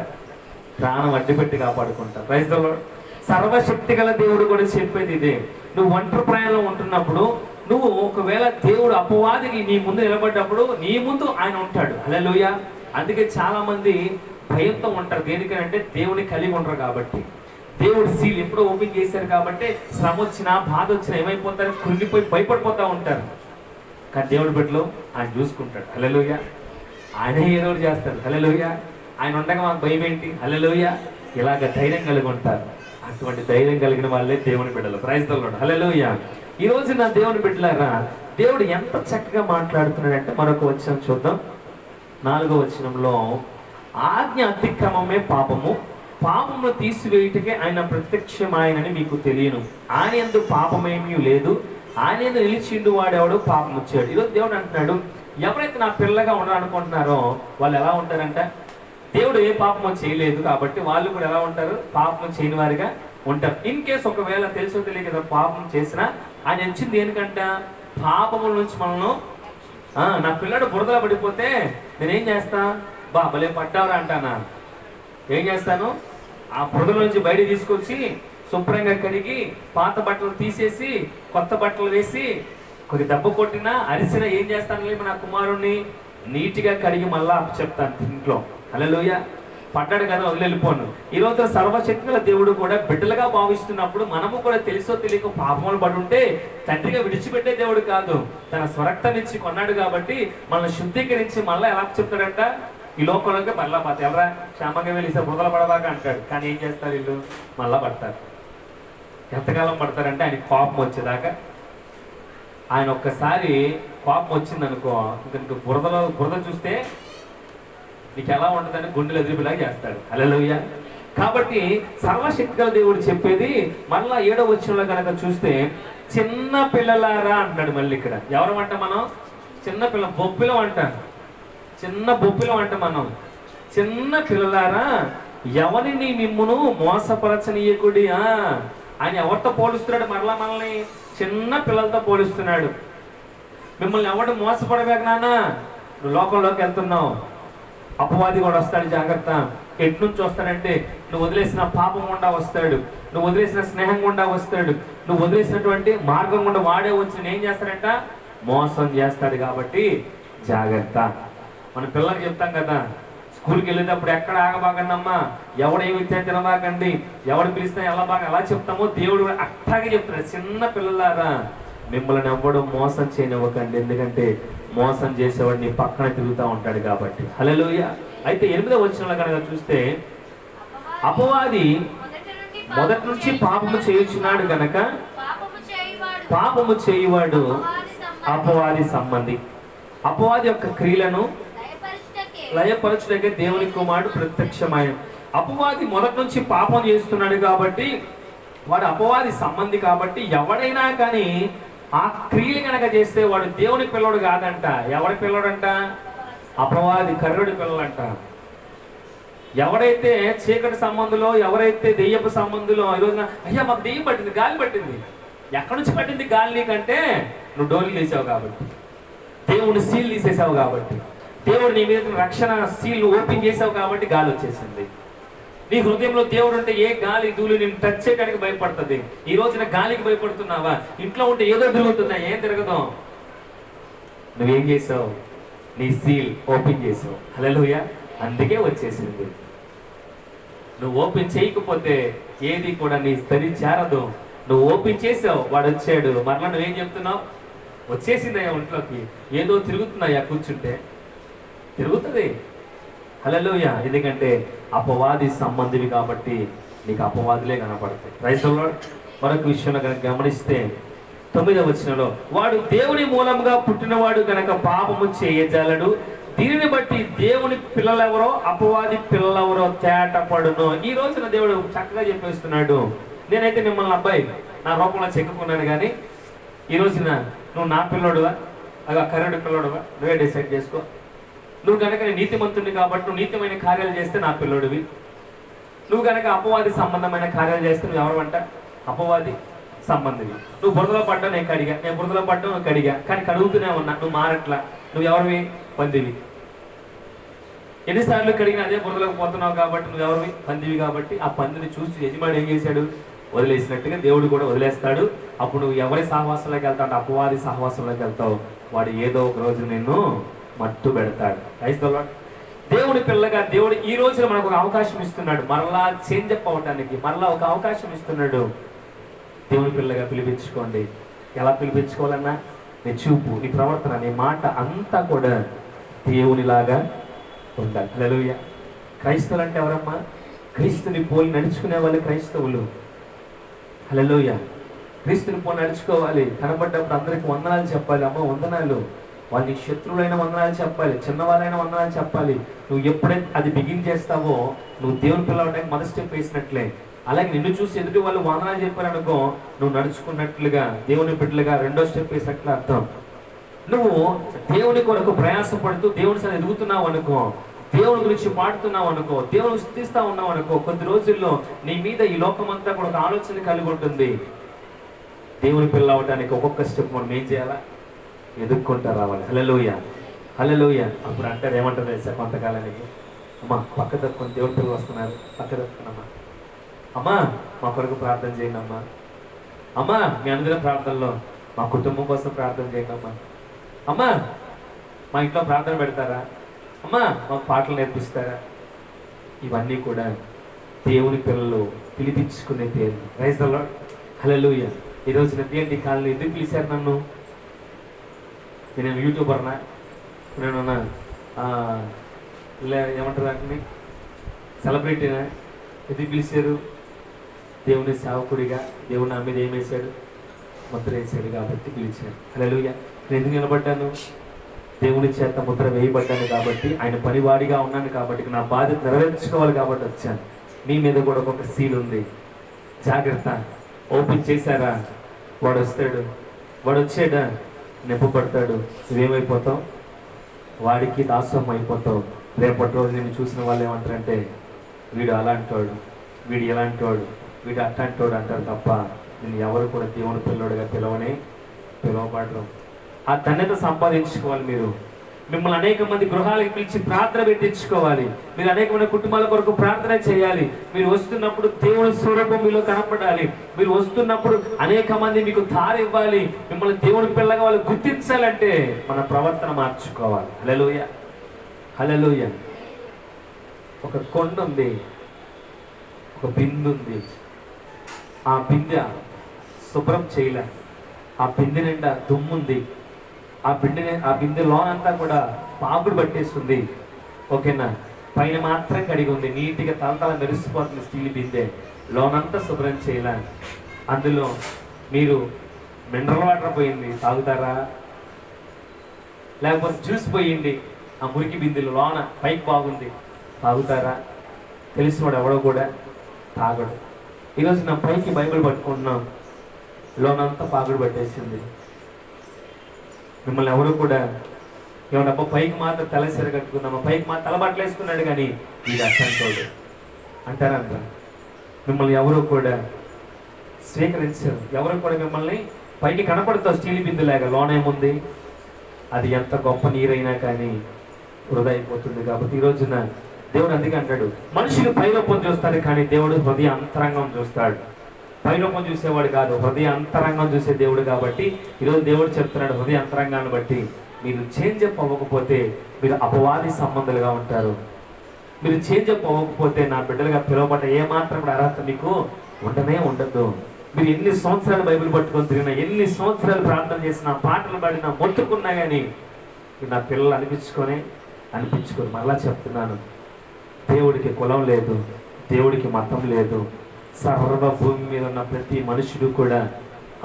ప్రాణం అడ్డుపెట్టి కాపాడుకుంటా. Praise the Lord. సర్వశక్తి గల దేవుడు కూడా చెప్పేది ఇదే. నువ్వు ఒంటరి ప్రయాణంలో ఉంటున్నప్పుడు, నువ్వు ఒకవేళ దేవుడు అపవాదికి నీ ముందు నిలబడ్డప్పుడు నీ ముందు ఆయన ఉంటాడు. హల్లెలూయా. అందుకే చాలా మంది భయంతో ఉంటారు. దేనికంటే దేవుని కలిగి ఉండరు కాబట్టి. దేవుడు సీల్ ఎప్పుడో ఓపెన్ చేశారు కాబట్టి శ్రమ వచ్చినా బాధ వచ్చినా ఏమైపోతారు? కృంగిపోయి భయపడిపోతూ ఉంటారు. కానీ దేవుడి బిడ్డలో ఆయన చూసుకుంటాడు. హల్లెలూయా. ఆయన ఏదో చేస్తాడు. హల్లెలూయా. ఆయన ఉండగా మాకు భయం ఏంటి? హల్లెలూయా. ఇలాగ ధైర్యం కలిగి ఉంటారు. అటువంటి ధైర్యం కలిగిన వాళ్ళే దేవుని బిడ్డలు. Praise the Lord. హల్లెలూయా. ఈ రోజు నా దేవుని బిడ్డలారా, దేవుడు ఎంత చక్కగా మాట్లాడుతున్నాడంటే మరొక వచనం చూద్దాం. 4వ వచనంలో, ఆజ్ఞ అతిక్రమమే పాపము, పాపమును తీసివేయుటకే ఆయన ప్రత్యక్షమాయనని మీకు తెలియను. ఆయన యందు పాపమేమీ లేదు, ఆయన యందు నిలిచిండు వాడెవడు పాపము చేయడు. ఈరోజు దేవుడు అంటున్నాడు, ఎవరైతే నా పిల్లగా ఉండాలనుకుంటున్నారో వాళ్ళు ఎలా ఉంటారంట? దేవుడు ఏ పాపము చేయలేదు కాబట్టి వాళ్ళు కూడా ఎలా ఉంటారు? పాపము చేయని వారిగా ఉంటారు. ఇన్ కేసు ఒకవేళ తెలుసో తెలియక పాపం చేసినా ఆయన ఎంచింది దేనికంట? పాపముల నుంచి మనను. నా పిల్లడు బురదలో పడిపోతే నేనేం చేస్తా? భలే పడ్డావరా అంటానా? ఏం చేస్తాను? ఆ బురదల నుంచి బయట తీసుకొచ్చి శుభ్రంగా కడిగి పాత బట్టలు తీసేసి కొత్త బట్టలు వేసి కొద్ది దెబ్బ కొట్టినా అరిసినా ఏం చేస్తాను? నా కుమారుణ్ణి నీట్గా కడిగి మళ్ళా చెప్తాను ఇంట్లో. హల్లెలూయా. పడ్డాడు కదా వదిలిపోను. ఈ రోజు సర్వశక్తుల దేవుడు కూడా బిడ్డలుగా భావిస్తున్నప్పుడు మనము కూడా తెలుసో తెలియక పాపములు పడి ఉంటే తండ్రిగా విడిచిపెట్టే దేవుడు కాదు, తన స్వరక్తాన్నిచ్చి కొన్నాడు కాబట్టి మనల్ని శుద్ధీకరించి మళ్ళీ ఎలా చెప్తాడంట? ఈ లోకంలోకి మళ్ళా పాత ఎవరా క్షేమంగా వెళ్ళి బురదల పడదాకా అంటాడు. కానీ ఏం చేస్తారు వీళ్ళు? మళ్ళా పడతారు. ఎంతకాలం పడతారంటే ఆయన కోపం వచ్చేదాకా. ఆయన ఒక్కసారి కోపం వచ్చిందనుకో, ఇంక బురద చూస్తే నీకు ఎలా ఉంటుందని గుండెలు ఎదురులాగా చేస్తాడు. హల్లెలూయా. కాబట్టి సర్వశక్తిగల దేవుడు చెప్పేది మళ్ళా 7వ వచనంలో కనుక చూస్తే, చిన్న పిల్లలారా అంటాడు. మళ్ళీ ఇక్కడ ఎవరమంట? మనం చిన్న పిల్ల బొప్పిలం అంటాను. చిన్న బొప్పిలం అంట మనం. చిన్న పిల్లలారా ఎవరిని మిమ్మును మోసపరచనీయకుడి. ఆయన ఎవరితో పోలుస్తున్నాడు? మరలా మనల్ని చిన్న పిల్లలతో పోలుస్తున్నాడు. మిమ్మల్ని ఎవడు మోసపడలేక నాన్న, నువ్వు లోకంలోకి వెళ్తున్నావు, అపవాది కూడా వస్తాడు, జాగ్రత్త. ఎటు నుంచి వస్తాడంటే నువ్వు వదిలేసిన పాపం గుండా వస్తాడు, నువ్వు వదిలేసిన స్నేహం గుండా వస్తాడు, నువ్వు వదిలేసినటువంటి మార్గం గుండా వాడే వచ్చి ఏం చేస్తాడంట? మోసం చేస్తాడు. కాబట్టి జాగ్రత్త. మన పిల్లలకి చెప్తాం కదా, స్కూల్కి వెళ్ళేటప్పుడు ఎక్కడ ఆగబాకండి అమ్మా, ఎవడేమి ఇచ్చా తినబాకండి, ఎవడు పిలిచినా ఎలా చెప్తామో దేవుడు అట్లాగే చెప్తున్నాడు. చిన్న పిల్లలారా మిమ్మల్ని ఎవ్వడు మోసం చేయనివ్వకండి, ఎందుకంటే మోసం చేసేవాడు నీ పక్కన తిరుగుతూ ఉంటాడు కాబట్టి. హల్లెలూయా. అయితే 8వ వచనంలో కనుక చూస్తే, అపవాది మొదటి నుంచి పాపము చేయుచున్నాడు గనక పాపము చేయువాడు అపవాది సంబంధి. అపవాది యొక్క క్రియలను లయపరచుటకే దేవుని కుమారుడు ప్రత్యక్షమైన. అపవాది మొదటి నుంచి పాపం చేస్తున్నాడు కాబట్టి వాడు అపవాది సంబంధి కాబట్టి ఎవడైనా కానీ ఆ క్రియలు కనుక చేస్తే వాడు దేవుని పిల్లడు కాదంట. ఎవరి పిల్లడంట? అపవాది కర్రుడి పిల్లలంట. ఎవరైతే చీకటి సంబంధులో, ఎవరైతే దెయ్యపు సంబంధులో ఈ రోజున అయ్యా మాకు దెయ్యం పట్టింది, గాలి పట్టింది. ఎక్కడి నుంచి పట్టింది గాలి? నీకంటే నువ్వు డోర్లు తీసావు కాబట్టి, దేవుని సీల్ తీసేసావు కాబట్టి, దేవుడు నీ మీద రక్షణ సీల్ ఓపెన్ చేసావు కాబట్టి గాలి వచ్చేసింది. నీ హృదయంలో దేవుడు ఉంటే ఏ గాలి ధూళి నేను టచ్ చేయడానికి భయపడుతుంది. ఈ రోజున గాలికి భయపడుతున్నావా? ఇంట్లో ఉంటే ఏదో తిరుగుతుందా? ఏం తిరగదు. నువ్వేం చేసావు? నీ సీల్ ఓపెన్ చేసావు. హల్లెలూయా. అందుకే వచ్చేసింది. నువ్వు ఓపెన్ చేయకపోతే ఏది కూడా నీ స్థలి చేరదు. నువ్వు ఓపెన్ చేసావు, వాడు వచ్చాడు. మరలా నువ్వేం చెప్తున్నావు? వచ్చేసిందయ్యా ఒంట్లోకి, ఏదో తిరుగుతున్నాయా, కూర్చుంటే తిరుగుతుంది. హల్లెలూయా. ఎందుకంటే అపవాది సంబంధివి కాబట్టి నీకు అపవాదులే కనపడతాయి. Praise the Lord. మరొక విషయంలో కనుక గమనిస్తే 9వ వచనంలో, వాడు దేవుని మూలంగా పుట్టినవాడు కనుక పాపము చేయజాలడు, దీనిని బట్టి దేవుని పిల్లలెవరో అపవాది పిల్లలెవరో తేటపడును. ఈ రోజున దేవుడు చక్కగా చెప్పేస్తున్నాడు. నేనైతే మిమ్మల్ని అబ్బాయి నా రూపంలో చెక్కుకున్నాను, కానీ ఈ రోజున నువ్వు నా పిల్లడువా, అలా కర్రుడి పిల్లడువా, నువ్వే డిసైడ్ చేసుకో. నువ్వు కనుక నీతిమంతుడిని కాబట్టి నువ్వు నీతిమైన కార్యాలు చేస్తే నా పిల్లడివి, నువ్వు కనుక అపవాది సంబంధమైన కార్యాలు చేస్తే నువ్వు ఎవరు అంట? అపవాది సంబంధివి. నువ్వు బురదలో పడ్డావు, నేను కడిగా, నేను బురదలో పడ్డావు, నువ్వు కడిగా, కానీ కడుగుతూనే ఉన్నా, నువ్వు మారట్లా. నువ్వు ఎవరివి? పందివి. ఎన్నిసార్లు కడిగినా అదే బురదలోకి పోతున్నావు కాబట్టి నువ్వు ఎవరివి? పందివి. కాబట్టి ఆ పందిని చూసి యజమాని ఏం చేశాడు? వదిలేసినట్టుగా దేవుడు కూడా వదిలేస్తాడు. అప్పుడు నువ్వు ఎవరి సహవాసంలోకి వెళ్తావు? అపవాది సహవాసంలోకి వెళ్తావు. వాడు ఏదో ఒక రోజు నిన్ను మట్టు పెడతాడు. క్రైస్తవులు, దేవుడి పిల్లగా దేవుడు ఈ రోజున మనకు ఒక అవకాశం ఇస్తున్నాడు, మరలా చేంజ్ అప్ అవటానికి మరలా ఒక అవకాశం ఇస్తున్నాడు. దేవుని పిల్లగా పిలిపించుకోండి. ఎలా పిలిపించుకోవాలన్నా? నీ చూపు, నీ ప్రవర్తన, నీ మాట అంతా కూడా దేవునిలాగా ఉండాలి. హల్లెలూయా. క్రైస్తవులు అంటే ఎవరమ్మా? క్రీస్తుని పోలి నడుచుకునే వాళ్ళు క్రైస్తవులు. హల్లెలూయా. క్రీస్తుని పోలి నడుచుకోవాలి. కనబడ్డప్పుడు అందరికి వందనాలు చెప్పాలి. అమ్మ వందనాలు. వాళ్ళ శత్రువులైన వందనాలు చెప్పాలి, చిన్నవాళ్ళైన వందనాలు చెప్పాలి. నువ్వు ఎప్పుడైతే అది బిగిన్ చేస్తావో నువ్వు దేవుని పిల్లవడానికి మొదటి స్టెప్ వేసినట్లే. అలాగే నిన్ను చూసి ఎదుటి వాళ్ళు వందనాలు చెప్పారనుకో, నువ్వు నడుచుకున్నట్లుగా దేవుని బిడ్డలుగా రెండో స్టెప్ వేసినట్లు అర్థం. నువ్వు దేవుని కొరకు ప్రయాసపడుతూ దేవుని సన్ని ఎదుగుతున్నావు అనుకో, దేవుని గురించి పాడుతున్నావు అనుకో, దేవుని స్తుతిస్తా ఉన్నావు అనుకో, కొద్ది రోజుల్లో నీ మీద ఈ లోకమంతా కూడా ఒక ఆలోచన కలిగి ఉంటుంది. దేవుని పిల్ల అవడానికి ఒక్కొక్క స్టెప్ మనం ఏం చేయాలా? ఎదుర్కొంటా రావాలి. హల్లెలూయా, హల్లెలూయా. అప్పుడు అంటారు, ఏమంటారు తెలుసా? కొంతకాలానికి, అమ్మా పక్క తక్కువ దేవుని పిల్లలు వస్తున్నారు, పక్క తక్కునమ్మా, అమ్మా మా కొరకు ప్రార్థన చేయండి అమ్మా, అమ్మా మీ అందరి ప్రార్థనలో మా కుటుంబం కోసం ప్రార్థన చేయండి అమ్మా, అమ్మా మా ఇంట్లో ప్రార్థన పెడతారా, అమ్మా మాకు పాటలు నేర్పిస్తారా. ఇవన్నీ కూడా దేవుని పిల్లలు పిలిపించుకునే పేరు. Praise the Lord. హల్లెలూయా. ఈరోజు ఏంటి కాలంలో ఎందుకు పిలిచారు నన్ను? నేను యూట్యూబర్నా, నేను ఏమంటారు వాటిని, సెలబ్రిటీనా? ఎందుకు పిలిచారు? దేవుని సేవకుడిగా దేవుని నా మీద ఏమేశాడు? ముద్ర వేసాడు కాబట్టి పిలిచాడు. హల్లెలూయా. నేను ఎందుకు నిలబడ్డాను? దేవుని చేత ముద్ర వేయబడ్డాను కాబట్టి, ఆయన పనివాడిగా ఉన్నాను కాబట్టి, నా బాధ్యత నెరవేర్చుకోవాలి కాబట్టి వచ్చాను. మీ మీద కూడా ఒక సీల్ ఉంది, జాగ్రత్త. ఓపెన్ చేశారా? వాడు వస్తాడు, వాడు వచ్చాడా నింపబడతాడు. నువ్వేమైపోతావు? వాడికి దాసం అయిపోతావు. రేపటి రోజు నేను చూసిన వాళ్ళు ఏమంటారంటే, వీడు అలాంటి వాడు, వీడు ఎలాంటి వాడు, వీడు అట్లాంటి వాడు అంటారు తప్ప నేను ఎవరు కూడా దేవుని పిల్లడుగా పిలవబడరు. ఆ ధన్యత సంపాదించుకోవాలి. మీరు మిమ్మల్ని అనేక మంది గృహాలకు పిలిచి ప్రార్థన పెట్టించుకోవాలి. మీరు అనేక మంది కుటుంబాల కొరకు ప్రార్థన చేయాలి. మీరు వస్తున్నప్పుడు దేవుని స్వరూపం మీలో కనపడాలి. మీరు వస్తున్నప్పుడు అనేక మంది మీకు దారి ఇవ్వాలి. మిమ్మల్ని దేవుని పిల్లగా వాళ్ళు గుర్తించాలంటే మన ప్రవర్తన మార్చుకోవాలి. హల్లెలూయా, హల్లెలూయా. ఒక కొండ ఉంది, ఒక బిందె ఉంది. ఆ బిందె శుభ్రం చేయలే. ఆ బిందె నిండా దుమ్ముంది. ఆ బిందె లోనంతా కూడా పాకుడు పట్టేస్తుంది. ఓకేనా? పైన మాత్రం కడిగి ఉంది, నీట్గా తలతల మెరిసిపోతుంది స్టీల్ బిందె. లోనంతా శుభ్రం చేయలే. అందులో మీరు మినరల్ వాటర్ పోయింది, తాగుతారా? లేకపోతే జ్యూస్ పోయింది ఆ మురికి బిందెలు, లోన పైకి బాగుంది, తాగుతారా? తెలిసినవాడు ఎవడో కూడా తాగడు. ఈరోజు నా పైకి బైబిల్ పట్టుకుంటున్నాం, లోనంతా పాకుడు పట్టేసింది. మిమ్మల్ని ఎవరు కూడా ఏమన్నా పైకి మాత్రం తలసరి కట్టుకున్నామా, పైకి మాత్రం తలబట్టలు వేసుకున్నాడు కానీ ఇది అర్థంతోడు అంటారంట. మిమ్మల్ని ఎవరు కూడా స్వీకరించారు. ఎవరు కూడా మిమ్మల్ని పైకి కనపడుతావు స్టీల్ బిందులాగా, లోనేముంది? అది ఎంత గొప్ప నీరైనా కానీ వృధా అయిపోతుంది. కాబట్టి ఈ రోజున దేవుడు అందుకే అంటాడు, మనుషులు పైరూపం చూస్తారు కానీ దేవుడు హృదయ అంతరంగం చూస్తాడు. పైరూపం చూసేవాడు కాదు, హృదయ అంతరంగం చూసే దేవుడు. కాబట్టి ఈరోజు దేవుడు చెప్తున్నాడు, హృదయ అంతరంగాన్ని బట్టి మీరు చేంజ్ అప్ అవ్వకపోతే మీరు అపవాది సంబంధాలుగా ఉంటారు. మీరు చేంజ్ అప్ అవ్వకపోతే నా బిడ్డలుగా పిలువబడ్డ ఏమాత్రం కూడా అర్హత మీకు ఉండదు. మీరు ఎన్ని సంవత్సరాలు బైబిల్ పట్టుకొని తిరిగినా, ఎన్ని సంవత్సరాలు ప్రార్థన చేసినా, పాటలు పాడినా, మొత్తుకున్నా కానీ మీరు నా పిల్లలు అనిపించుకొని మరలా చెప్తున్నాను, దేవుడికి కులం లేదు, దేవుడికి మతం లేదు. సర్వ భూమి మీద ఉన్న ప్రతి మనుషుడు కూడా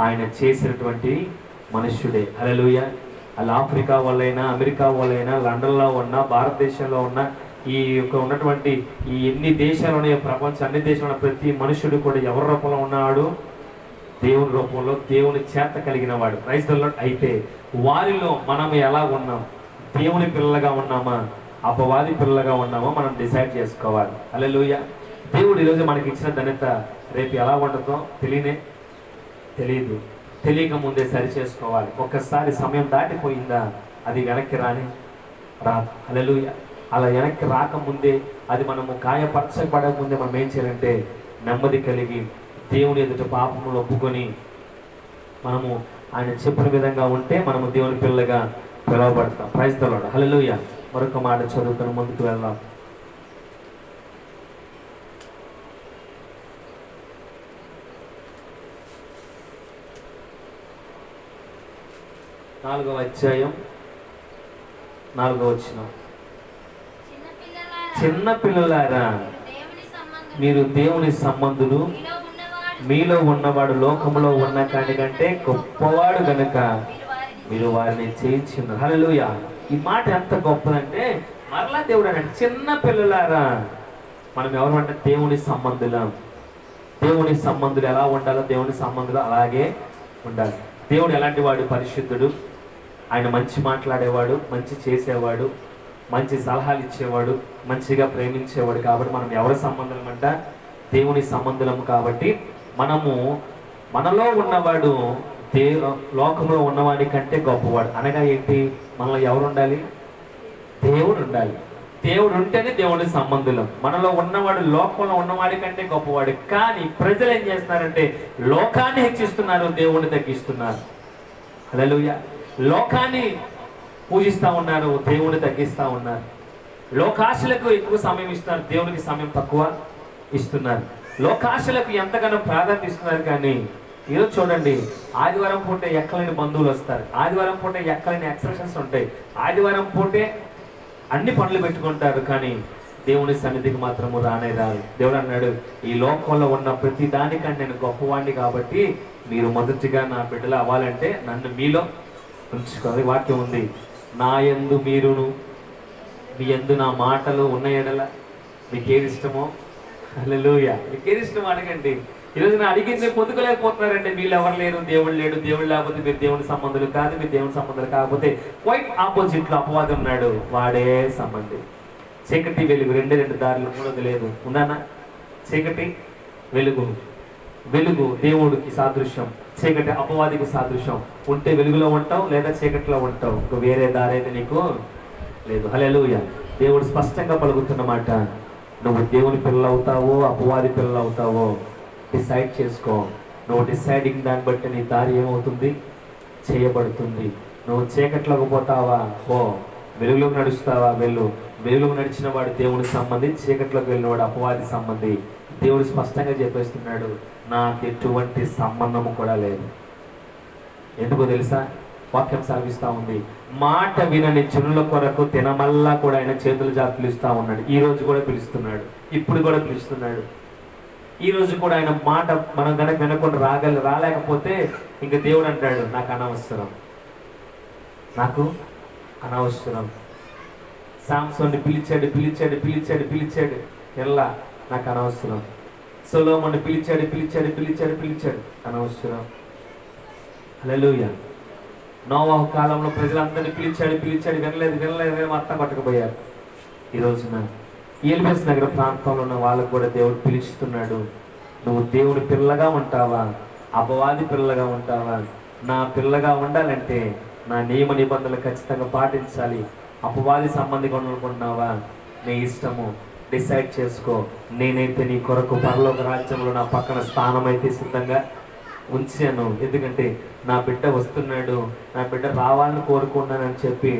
ఆయన చేసినటువంటి మనుష్యుడే. హల్లెలూయా. అలా ఆఫ్రికా వాళ్ళైనా, అమెరికా వాళ్ళైనా, లండన్లో ఉన్న, భారతదేశంలో ఉన్న, ఈ యొక్క ఉన్నటువంటి ఈ ఎన్ని దేశాలు ఉన్నాయో ప్రపంచం అన్ని దేశాలు ప్రతి మనుషుడు కూడా ఎవరి రూపంలో ఉన్నాడు? దేవుని రూపంలో, దేవుని చేత కలిగిన వాడు. Praise the Lord. అయితే వారిలో మనం ఎలా ఉన్నాం? దేవుని పిల్లలుగా ఉన్నామా, అపవాది పిల్లలుగా ఉన్నామా మనం డిసైడ్ చేసుకోవాలి. హల్లెలూయా. దేవుడు ఈరోజు మనకి ఇచ్చిన ధన్యత రేపు ఎలా ఉండదో తెలియదు. తెలియక ముందే సరి చేసుకోవాలి. ఒక్కసారి సమయం దాటిపోయిందా అది వెనక్కి రాదు. హల్లెలూయా. అలా వెనక్కి రాకముందే, అది మనము గాయపరచబడక ముందే మనం ఏం చేయాలంటే నెమ్మది కలిగి దేవుని ఎదుట పాపములు ఒప్పుకొని మనము ఆయన చెప్పిన విధంగా ఉంటే మనము దేవుని పిల్లగా పిలువబడతాం. Praise the Lord. హల్లెలూయా. మరొక మాట చదువుకొని ముందుకు వెళ్దాం. నాలుగవ అధ్యాయం 4వ వచనం. చిన్న పిల్లలారా, మీరు దేవుని సంబంధులు, మీలో ఉన్నవాడు లోకంలో ఉన్న కాని కంటే గొప్పవాడు గనుక మీరు వారిని చేయించున్నారు. హల్లెలూయా. ఈ మాట ఎంత గొప్పదంటే, మరలా దేవుడు అన్నాడు చిన్న పిల్లలారా. మనం ఎవరు అంటే దేవుని సంబంధులం. దేవుని సంబంధులు ఎలా ఉండాలో దేవుని సంబంధులు అలాగే ఉండాలి. దేవుడు ఎలాంటి వాడు? పరిశుద్ధుడు. ఆయన మంచి మాట్లాడేవాడు, మంచి చేసేవాడు, మంచి సలహాలు ఇచ్చేవాడు, మంచిగా ప్రేమించేవాడు. కాబట్టి మనం ఎవరి సంబంధం అంట? దేవుని సంబంధులం. కాబట్టి మనలో ఉన్నవాడు లోకంలో ఉన్నవాడి కంటే గొప్పవాడు. అనగా ఏంటి? మనలో ఎవరు ఉండాలి? దేవుడు ఉండాలి. దేవుడు ఉంటేనే దేవుని సంబంధులం. మనలో ఉన్నవాడు లోకంలో ఉన్నవాడి కంటే గొప్పవాడు. కానీ ప్రజలు ఏం చేస్తున్నారంటే లోకాన్ని హెచ్చిస్తున్నారు, దేవుణ్ణి తగ్గిస్తున్నారు. హల్లెలూయా. లోకాన్ని పూజిస్తూ ఉన్నారు, దేవుణ్ణి తగ్గిస్తూ ఉన్నారు. లోకాశలకు ఎక్కువ సమయం ఇస్తున్నారు, దేవునికి సమయం తక్కువ ఇస్తున్నారు. లోకాశలకు ఎంతగానో ప్రాధాన్యత ఇస్తున్నారు. కానీ ఈరోజు చూడండి, ఆదివారం పూటే ఎక్కలేని బంధువులు వస్తారు, ఆదివారం పూటే ఎక్కలేని ఎక్స్ప్రెషన్స్ ఉంటాయి, ఆదివారం పూటే అన్ని పనులు పెట్టుకుంటారు. కానీ దేవుని సన్నిధికి మాత్రము రాదు. దేవుడు అన్నాడు, ఈ లోకంలో ఉన్న ప్రతి దానికంటే నేను గొప్పవాడిని. కాబట్టి మీరు మొదటిగా నా బిడ్డలు అవ్వాలంటే నన్ను మీలో ఉంచుకోవాలి. వాక్యం ఉంది, నా యందు మీరును మీ యందు నా మాటలు ఉన్న ఎడల మీకేది ఇష్టమో. హల్లెలూయా. మీకేది ఇష్టమో అడగండి. ఈరోజు నా అడిగింది పొందుకోలేకపోతున్నారంటే వీళ్ళు ఎవరు లేరు, దేవుడు లేడు, దేవుడు లేకపోతే మీరు దేవుని సంబంధులు కాదు, మీరు దేవుని సంబంధాలు కాకపోతే క్వైట్ ఆపోజిట్లో అపవాదం ఉన్నాడు, వాడే సంబంధి. చీకటి వెలుగు రెండు దారులు, మూడోది లేదు. ఉందన్నా? చీకటి వెలుగు. వెలుగు దేవుడికి సాదృశ్యం, చీకటి అపవాదికి సాదృశ్యం. ఉంటే వెలుగులో ఉంటావు, లేదా చీకటిలో ఉంటావు. ఇంకో వేరే దారి అయితే నీకు లేదు. హల్లెలూయా. దేవుడు స్పష్టంగా పలుకుతున్నమాట, నువ్వు దేవుని పిల్లలు అవుతావో అపవాది పిల్లలు అవుతావో డిసైడ్ చేసుకో. నువ్వు డిసైడింగ్ దాన్ని బట్టి నీ దారి ఏమవుతుంది? చేయబడుతుంది. నువ్వు చీకట్లోకి పోతావా? ఓ. వెలుగులోకి నడుస్తావా? వెళ్ళు. వెలుగులోకి నడిచిన వాడు దేవుని సంబంధి, చీకట్లోకి వెళ్ళినవాడు అపవాది సంబంధి. దేవుడు స్పష్టంగా చెప్పేస్తున్నాడు, నాకు ఎటువంటి సంబంధము కూడా లేదు. ఎందుకో తెలుసా? వాక్యం సాగిస్తూ ఉంది, మాట వినని జనుల కొరకు తినమల్లా కూడా ఆయన చేతులు జాతి పిలుస్తూ ఉన్నాడు. ఈ రోజు కూడా పిలుస్తున్నాడు, ఇప్పుడు కూడా పిలుస్తున్నాడు. ఈ రోజు కూడా ఆయన మాట మనం కనుక వినకుండా రాలేకపోతే ఇంక దేవుడు అంటాడు, నాకు అనవసరం, నాకు అనవసరం. సాంసోన్ని పిలిచాడు ఎలా? నాకు అనవసరం. సొలొమోను పిలిచాడు అనవసరం. హల్లెలూయా. నోవహు కాలంలో ప్రజలందరినీ పిలిచాడు వినలేదు, మొత్తం పట్టుకుపోయారు. ఈ రోజున ఎలిమెస్ నగర ప్రాంతంలో ఉన్న వాళ్ళకు కూడా దేవుడు పిలుస్తున్నాడు, నువ్వు దేవుని పిల్లగా ఉంటావా అపవాది పిల్లగా ఉంటావా? నా పిల్లగా ఉండాలంటే నా నియమ నిబంధనలు ఖచ్చితంగా పాటించాలి. అపవాది సంబంధిగా ఉండాలనుకుంటున్నావా? నీ ఇష్టము, డిసైడ్ చేసుకో. నేనైతే నీ కొరకు పరలోక రాజ్యంలో నా పక్కన స్థానం అయితే సిద్ధంగా ఉంచాను. ఎందుకంటే నా బిడ్డ వస్తున్నాడు, నా బిడ్డ రావాలని కోరుకున్నానని చెప్పి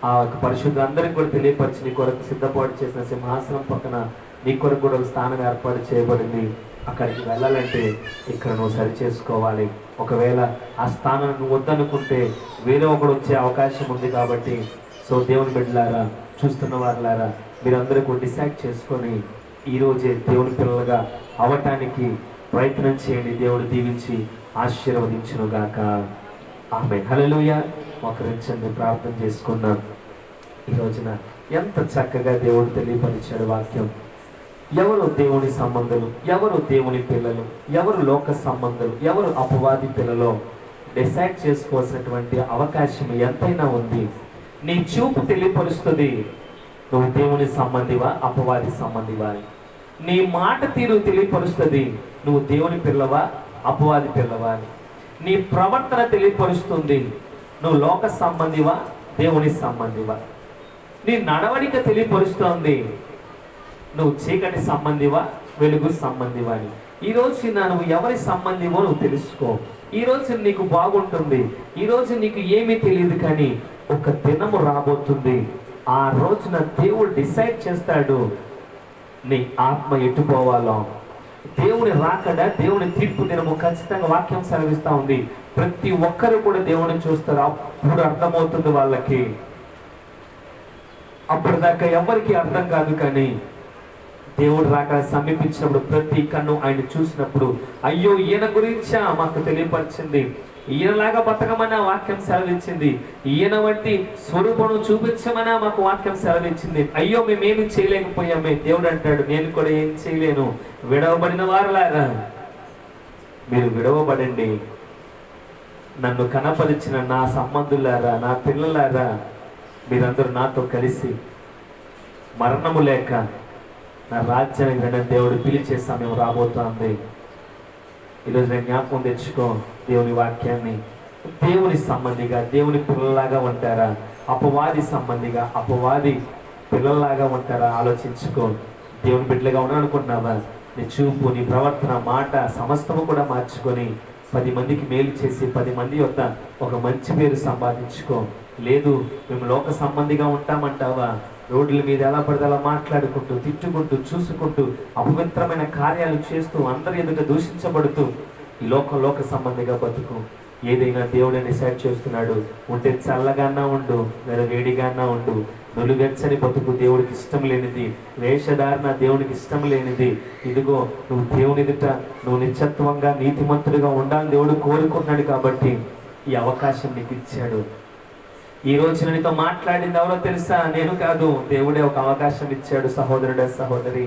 ఆ పరిశుద్ధులందరికీ కూడా తెలియపరిచి నీ కొరకు సిద్ధపాటు చేసిన సింహాసనం పక్కన నీ కొరకు కూడా ఒక స్థానం ఏర్పాటు చేయబడింది. అక్కడికి వెళ్ళాలంటే ఇక్కడ నువ్వు సరి చేసుకోవాలి. ఒకవేళ ఆ స్థానం నువ్వు వద్దనుకుంటే వేరే ఒకడు వచ్చే అవకాశం ఉంది. కాబట్టి సో దేవుని బిడ్డలారా, చూస్తున్న వారులారా, మీరందరూ కూడా డిసైడ్ చేసుకొని ఈరోజే దేవుని పిల్లలుగా అవ్వటానికి ప్రయత్నం చేయండి. దేవుడు దీవించి ఆశీర్వదించునుగాక. ఆమేన్. హల్లెలూయా. మోకరించండి, ప్రార్థన చేసుకున్నాం. ఈ రోజున ఎంత చక్కగా దేవుడు తెలియపరిచాడు వాక్యం. ఎవరు దేవుని సంబంధులు, ఎవరు దేవుని పిల్లలు, ఎవరు లోక సంబంధులు, ఎవరు అపవాది పిల్లలో డిసైడ్ చేసుకోవాల్సినటువంటి అవకాశం ఎంతైనా ఉంది. నీ చూపు తెలియపరుస్తుంది, నువ్వు దేవుని సంబంధివా అపవాది సంబంధివా. నీ మాట తీరు తెలియపరుస్తుంది నువ్వు దేవుని పిల్లవా అపవాది పిల్లవా అని. నీ ప్రవర్తన తెలియపరుస్తుంది నువ్వు లోక సంబంధివా దేవుని సంబంధివా. నీ నడవడిక తెలియపరుస్తోంది నువ్వు చీకటి సంబంధివా వెలుగు సంబంధివా అని. ఈరోజు నువ్వు ఎవరి సంబంధివో నువ్వు తెలుసుకో. ఈరోజు నీకు బాగుంటుంది, ఈరోజు నీకు ఏమీ తెలియదు, కానీ ఒక దినము రాబోతుంది, ఆ రోజున దేవుడు డిసైడ్ చేస్తాడు నీ ఆత్మ ఎట్టుపోవాలో. దేవుని రాకడ, దేవుని తీర్పు దినము ఖచ్చితంగా వాక్యం సెలవిస్తూ ఉంది. ప్రతి ఒక్కరు కూడా దేవుని చూస్తారు. అప్పుడు అర్థమవుతుంది వాళ్ళకి. అప్పటిదాకా ఎవరికి అర్థం కాదు, కానీ దేవుడు రాకడ సమీపించినప్పుడు ప్రతి కన్ను ఆయన చూసినప్పుడు అయ్యో ఈయన గురించా మాకు తెలియపరిచింది, ఈయనలాగా బతకమని వాక్యం సెలవిచ్చింది, ఈయన వంటి స్వరూపం చూపించమని మాకు వాక్యం సెలవిచ్చింది. అయ్యో మేమేమి చేయలేకపోయామే. దేవుడు అంటాడు నేను కూడా ఏం చేయలేను. విడవబడిన వారులారా మీరు విడవబడండి. నన్ను కనపరిచిన నా సంబంధులారా, నా పిల్లలారా, మీరందరూ నాతో కలిసి మరణము లేక నా రాజ్యానికి రండి. దేవుడు పిలిచే సమయం రాబోతోంది. ఈరోజు నేను జ్ఞాపకం తెచ్చుకో దేవుని వాక్యాన్ని. దేవుని సంబంధిగా దేవుని పిల్లలాగా ఉంటారా, అపవాది సంబంధిగా అపవాది పిల్లల్లాగా ఉంటారా? ఆలోచించుకో. దేవుని బిడ్డలుగా ఉన్నానుకుంటున్నావా? నీ చూపు, నీ ప్రవర్తన, మాట సమస్తము కూడా మార్చుకొని 10 మందికి మేలు చేసి 10 మంది యొక్క ఒక మంచి పేరు సంపాదించుకో. లేదు మేము లోక సంబంధిగా ఉంటామంటావా? రోడ్ల మీద ఎలా పడితే అలా మాట్లాడుకుంటూ, తిట్టుకుంటూ, చూసుకుంటూ, అపవిత్రమైన కార్యాలు చేస్తూ, అందరి ఎదుట దూషించబడుతూ ఈ లోక సంబంధిగా బతుకు. ఏదైనా దేవుడే డిసైడ్ చేస్తున్నాడు. ఉంటే చల్లగానా ఉండు, లేదా వేడిగానా ఉండు. నులువెచ్చని బతుకు దేవుడికి ఇష్టం లేనిది, వేషధారణ దేవునికి ఇష్టం లేనిది. ఇదిగో నువ్వు దేవుని ఎదుట నువ్వు నిత్యత్వంగా నీతిమంతుడిగా ఉండాలని దేవుడు కోరుకున్నాడు. కాబట్టి ఈ అవకాశం నీకు ఇచ్చాడు. ఈ రోజు నీతో మాట్లాడింది ఎవరో తెలుసా? నేను కాదు, దేవుడే ఒక అవకాశం ఇచ్చాడు. సహోదరుడా, సహోదరి,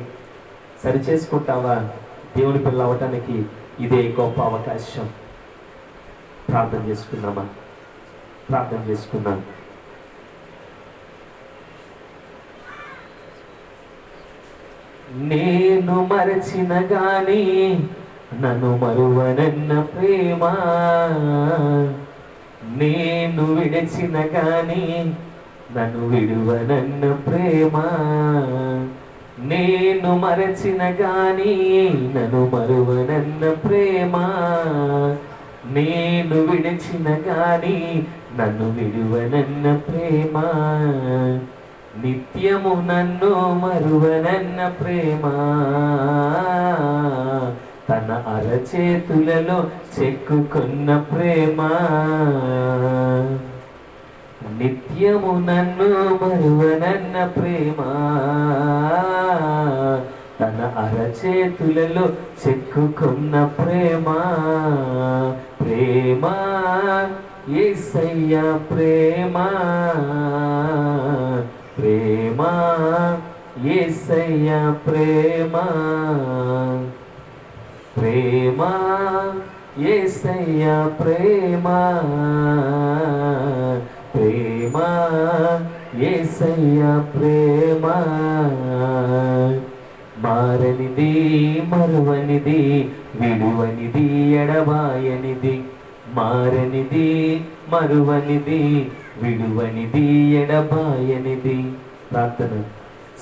సరి చేసుకుంటావా? దేవుని పిల్ల అవటానికి ఇదే గొప్ప అవకాశం. ప్రార్థన చేసుకుందామా? ప్రార్థన చేసుకుందాం. నేను మరచిన గాని నన్ను మరువనన్న ప్రేమ, నేను విడిచిన గాని నన్ను విడువనన్న ప్రేమ, నేను మరచిన గాని నన్ను మరువనన్న ప్రేమ, నేను విడిచిన గాని నన్ను విడువనన్న ప్రేమ, నిత్యము నన్ను మరువనన్న ప్రేమ, తన అరచేతులలో చెక్కుకున్న ప్రేమ, నిత్యము నన్ను మరువనన్న ప్రేమ, తన అరచేతులలో చెక్కుకున్న ప్రేమ, ప్రేమ యేసయ్య ప్రేమ, ప్రేమ యేసయ్య ప్రేమ, ప్రేమ యేసయ్య ప్రేమ, ప్రేమ యేసయ్య ప్రేమ, మారనిది, మరువనిది, విడువనిది, ఎడబాయనిది, మారనిది, మరువనిది, విడువనిది, ఎడబాయనిది. ప్రార్థన.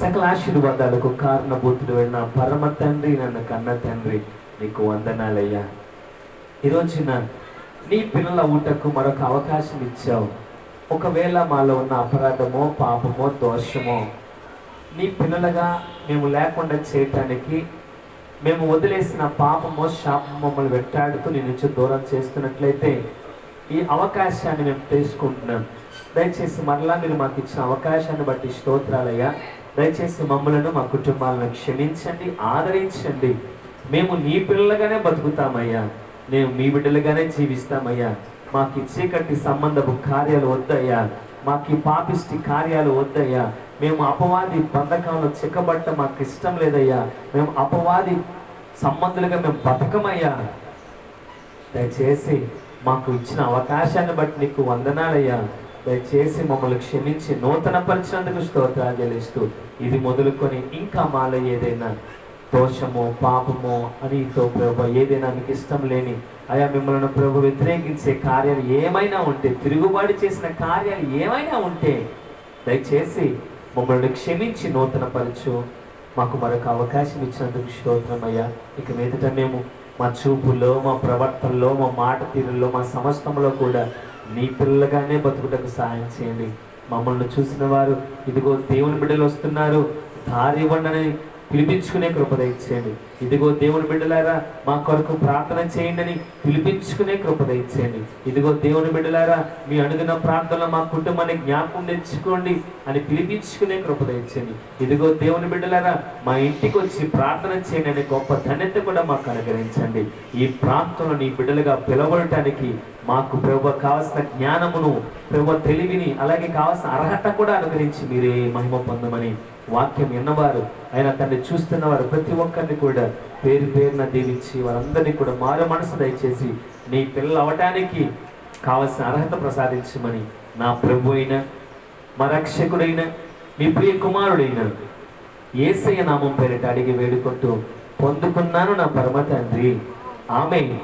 సకల ఆశీర్వాదాలకు కారణభూతుడు అయిన పరమ తండ్రి, నన్ను కన్న తండ్రి, నీకు వందనాలయ్యా. ఈరోజున నీ పిల్లల ఊటకు మరొక అవకాశం ఇచ్చావు. ఒకవేళ మాలో ఉన్న అపరాధమో, పాపమో, దోషమో నీ పిల్లలుగా మేము లేకుండా చేయటానికి, మేము వదిలేసిన పాపమో, శాపమో మమ్మల్ని వెంటాడుతూ నీ నుంచి దూరం చేస్తున్నట్లయితే ఈ అవకాశాన్ని మేము తీసుకుంటున్నాం. దయచేసి మరలా మీరు మాకు ఇచ్చిన అవకాశాన్ని బట్టి స్తోత్రాలయ్యా. దయచేసి మమ్మలను, మా కుటుంబాలను క్షమించండి, ఆదరించండి. మేము నీ పిల్లలుగానే బతుకుతామయ్యా, మేము మీ బిడ్డలుగానే జీవిస్తామయ్యా. మాకు ఈ చీకటి సంబంధపు కార్యాలు వద్దయ్యా, మాకు ఈ పాపిష్టి కార్యాలు వద్దయ్యా. మేము అపవాది బంధకంలో చిక్కబట్ట మాకు ఇష్టం లేదయ్యా. మేము అపవాది సంబంధులుగా మేము బతకమయ్యా. దయచేసి మాకు ఇచ్చిన అవకాశాన్ని బట్టి నీకు వందనాలయ్యా. దయచేసి మమ్మల్ని క్షమించి నూతన పరిచినందుకు స్తోత్రాలు చెల్లిస్తూ ఇది మొదలుకొని ఇంకా మాలో ఏదైనా దోషము, పాపము, అనితో ప్రభు ఏదైనా మీకు ఇష్టం లేని అయా మిమ్మల్ని ప్రభు వ్యతిరేకించే కార్యాలు ఏమైనా ఉంటే, తిరుగుబాటు చేసిన కార్యాలు ఏమైనా ఉంటే దయచేసి మమ్మల్ని క్షమించి నూతన పరచు. మాకు మరొక అవకాశం ఇచ్చినందుకు స్తోత్రమయ్యా. ఇక మీదట మేము మా చూపుల్లో, మా ప్రవర్తనలో, మా మాట తీరుల్లో, మా సమస్తంలో కూడా నీ పిల్లగానే బతుకుటకు సహాయం చేయండి. మమ్మల్ని చూసిన వారు ఇదిగో దేవుని బిడ్డలు వస్తున్నారు, దారి ఇవ్వండి పిలిపించుకునే కృప దయచేయండి. ఇదిగో దేవుని బిడ్డలారా మా కొరకు ప్రార్థన చేయండి అని పిలిపించుకునే కృప దయచేయండి. ఇదిగో దేవుని బిడ్డలారా మీ అడుగున ప్రార్థనలో మా కుటుంబాన్ని జ్ఞాపకం తెచ్చుకోండి అని పిలిపించుకునే కృప దయచేయండి. ఇదిగో దేవుని బిడ్డలారా మా ఇంటికి వచ్చి ప్రార్థన చేయండి అనే గొప్ప ధన్యత కూడా మాకు అనుగ్రహించండి. ఈ ప్రాంతంలో నీ బిడ్డలుగా పిలవడానికి మాకు ప్రభు కావాల్సిన జ్ఞానమును, ప్రభు తెలివిని, అలాగే కావాల్సిన అర్హత కూడా అనుగ్రహించి మీరే మహిమ పొందమని వాక్యం విన్నవారు ఆయన తండ్రి చూస్తున్నవారు ప్రతి ఒక్కరిని కూడా పేరు పేరున దీవించి వారందరినీ కూడా మారు మనసు దయచేసి నీ పిల్లలు అవటానికి కావలసిన అర్హత ప్రసాదించమని నా ప్రభు అయిన మా రక్షకుడైన మీ ప్రియ కుమారుడైన యేసయ్య నామం పేరిట అడిగి వేడుకుంటూ పొందుకున్నాను నా పరమ తండ్రి. ఆమేన్,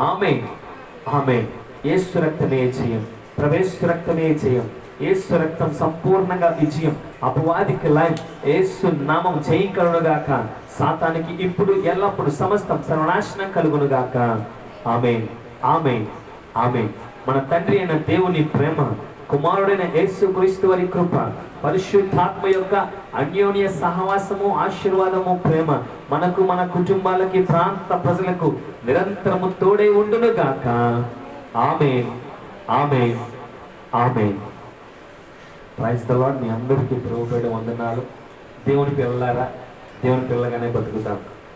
ఆమేన్, ఆమేన్. యేసు రక్తమే జయం, ప్రవేశ రక్తమే జయం. యేసు రక్తం సంపూర్ణంగా విజయం. అపవాదికి లయం. యేసు నామం జయింకరునుగాక. సాతానికి ఇప్పుడు ఎల్లప్పుడు సమస్తం సర్వనాశనం కలుగునుగాక. ఆమేన్, ఆమేన్, ఆమేన్. మన తండ్రి అయిన దేవుని ప్రేమ, కుమారుడైన యేసు క్రీస్తు వారి కృప, పరిశుద్ధాత్మ యొక్క అన్యోన్య సహవాసము, ఆశీర్వాదము, ప్రేమ మనకు, మన కుటుంబాలకి, ప్రాంత ప్రజలకు నిరంతరము తోడే ఉండునుగాక. Amen, amen, amen. Praise the Lord. మీ అందరికీ ప్రభువుపేట వందనాలు. దేవుని పిల్లలారా దేవుని పిల్లగానే బతుకుతాం.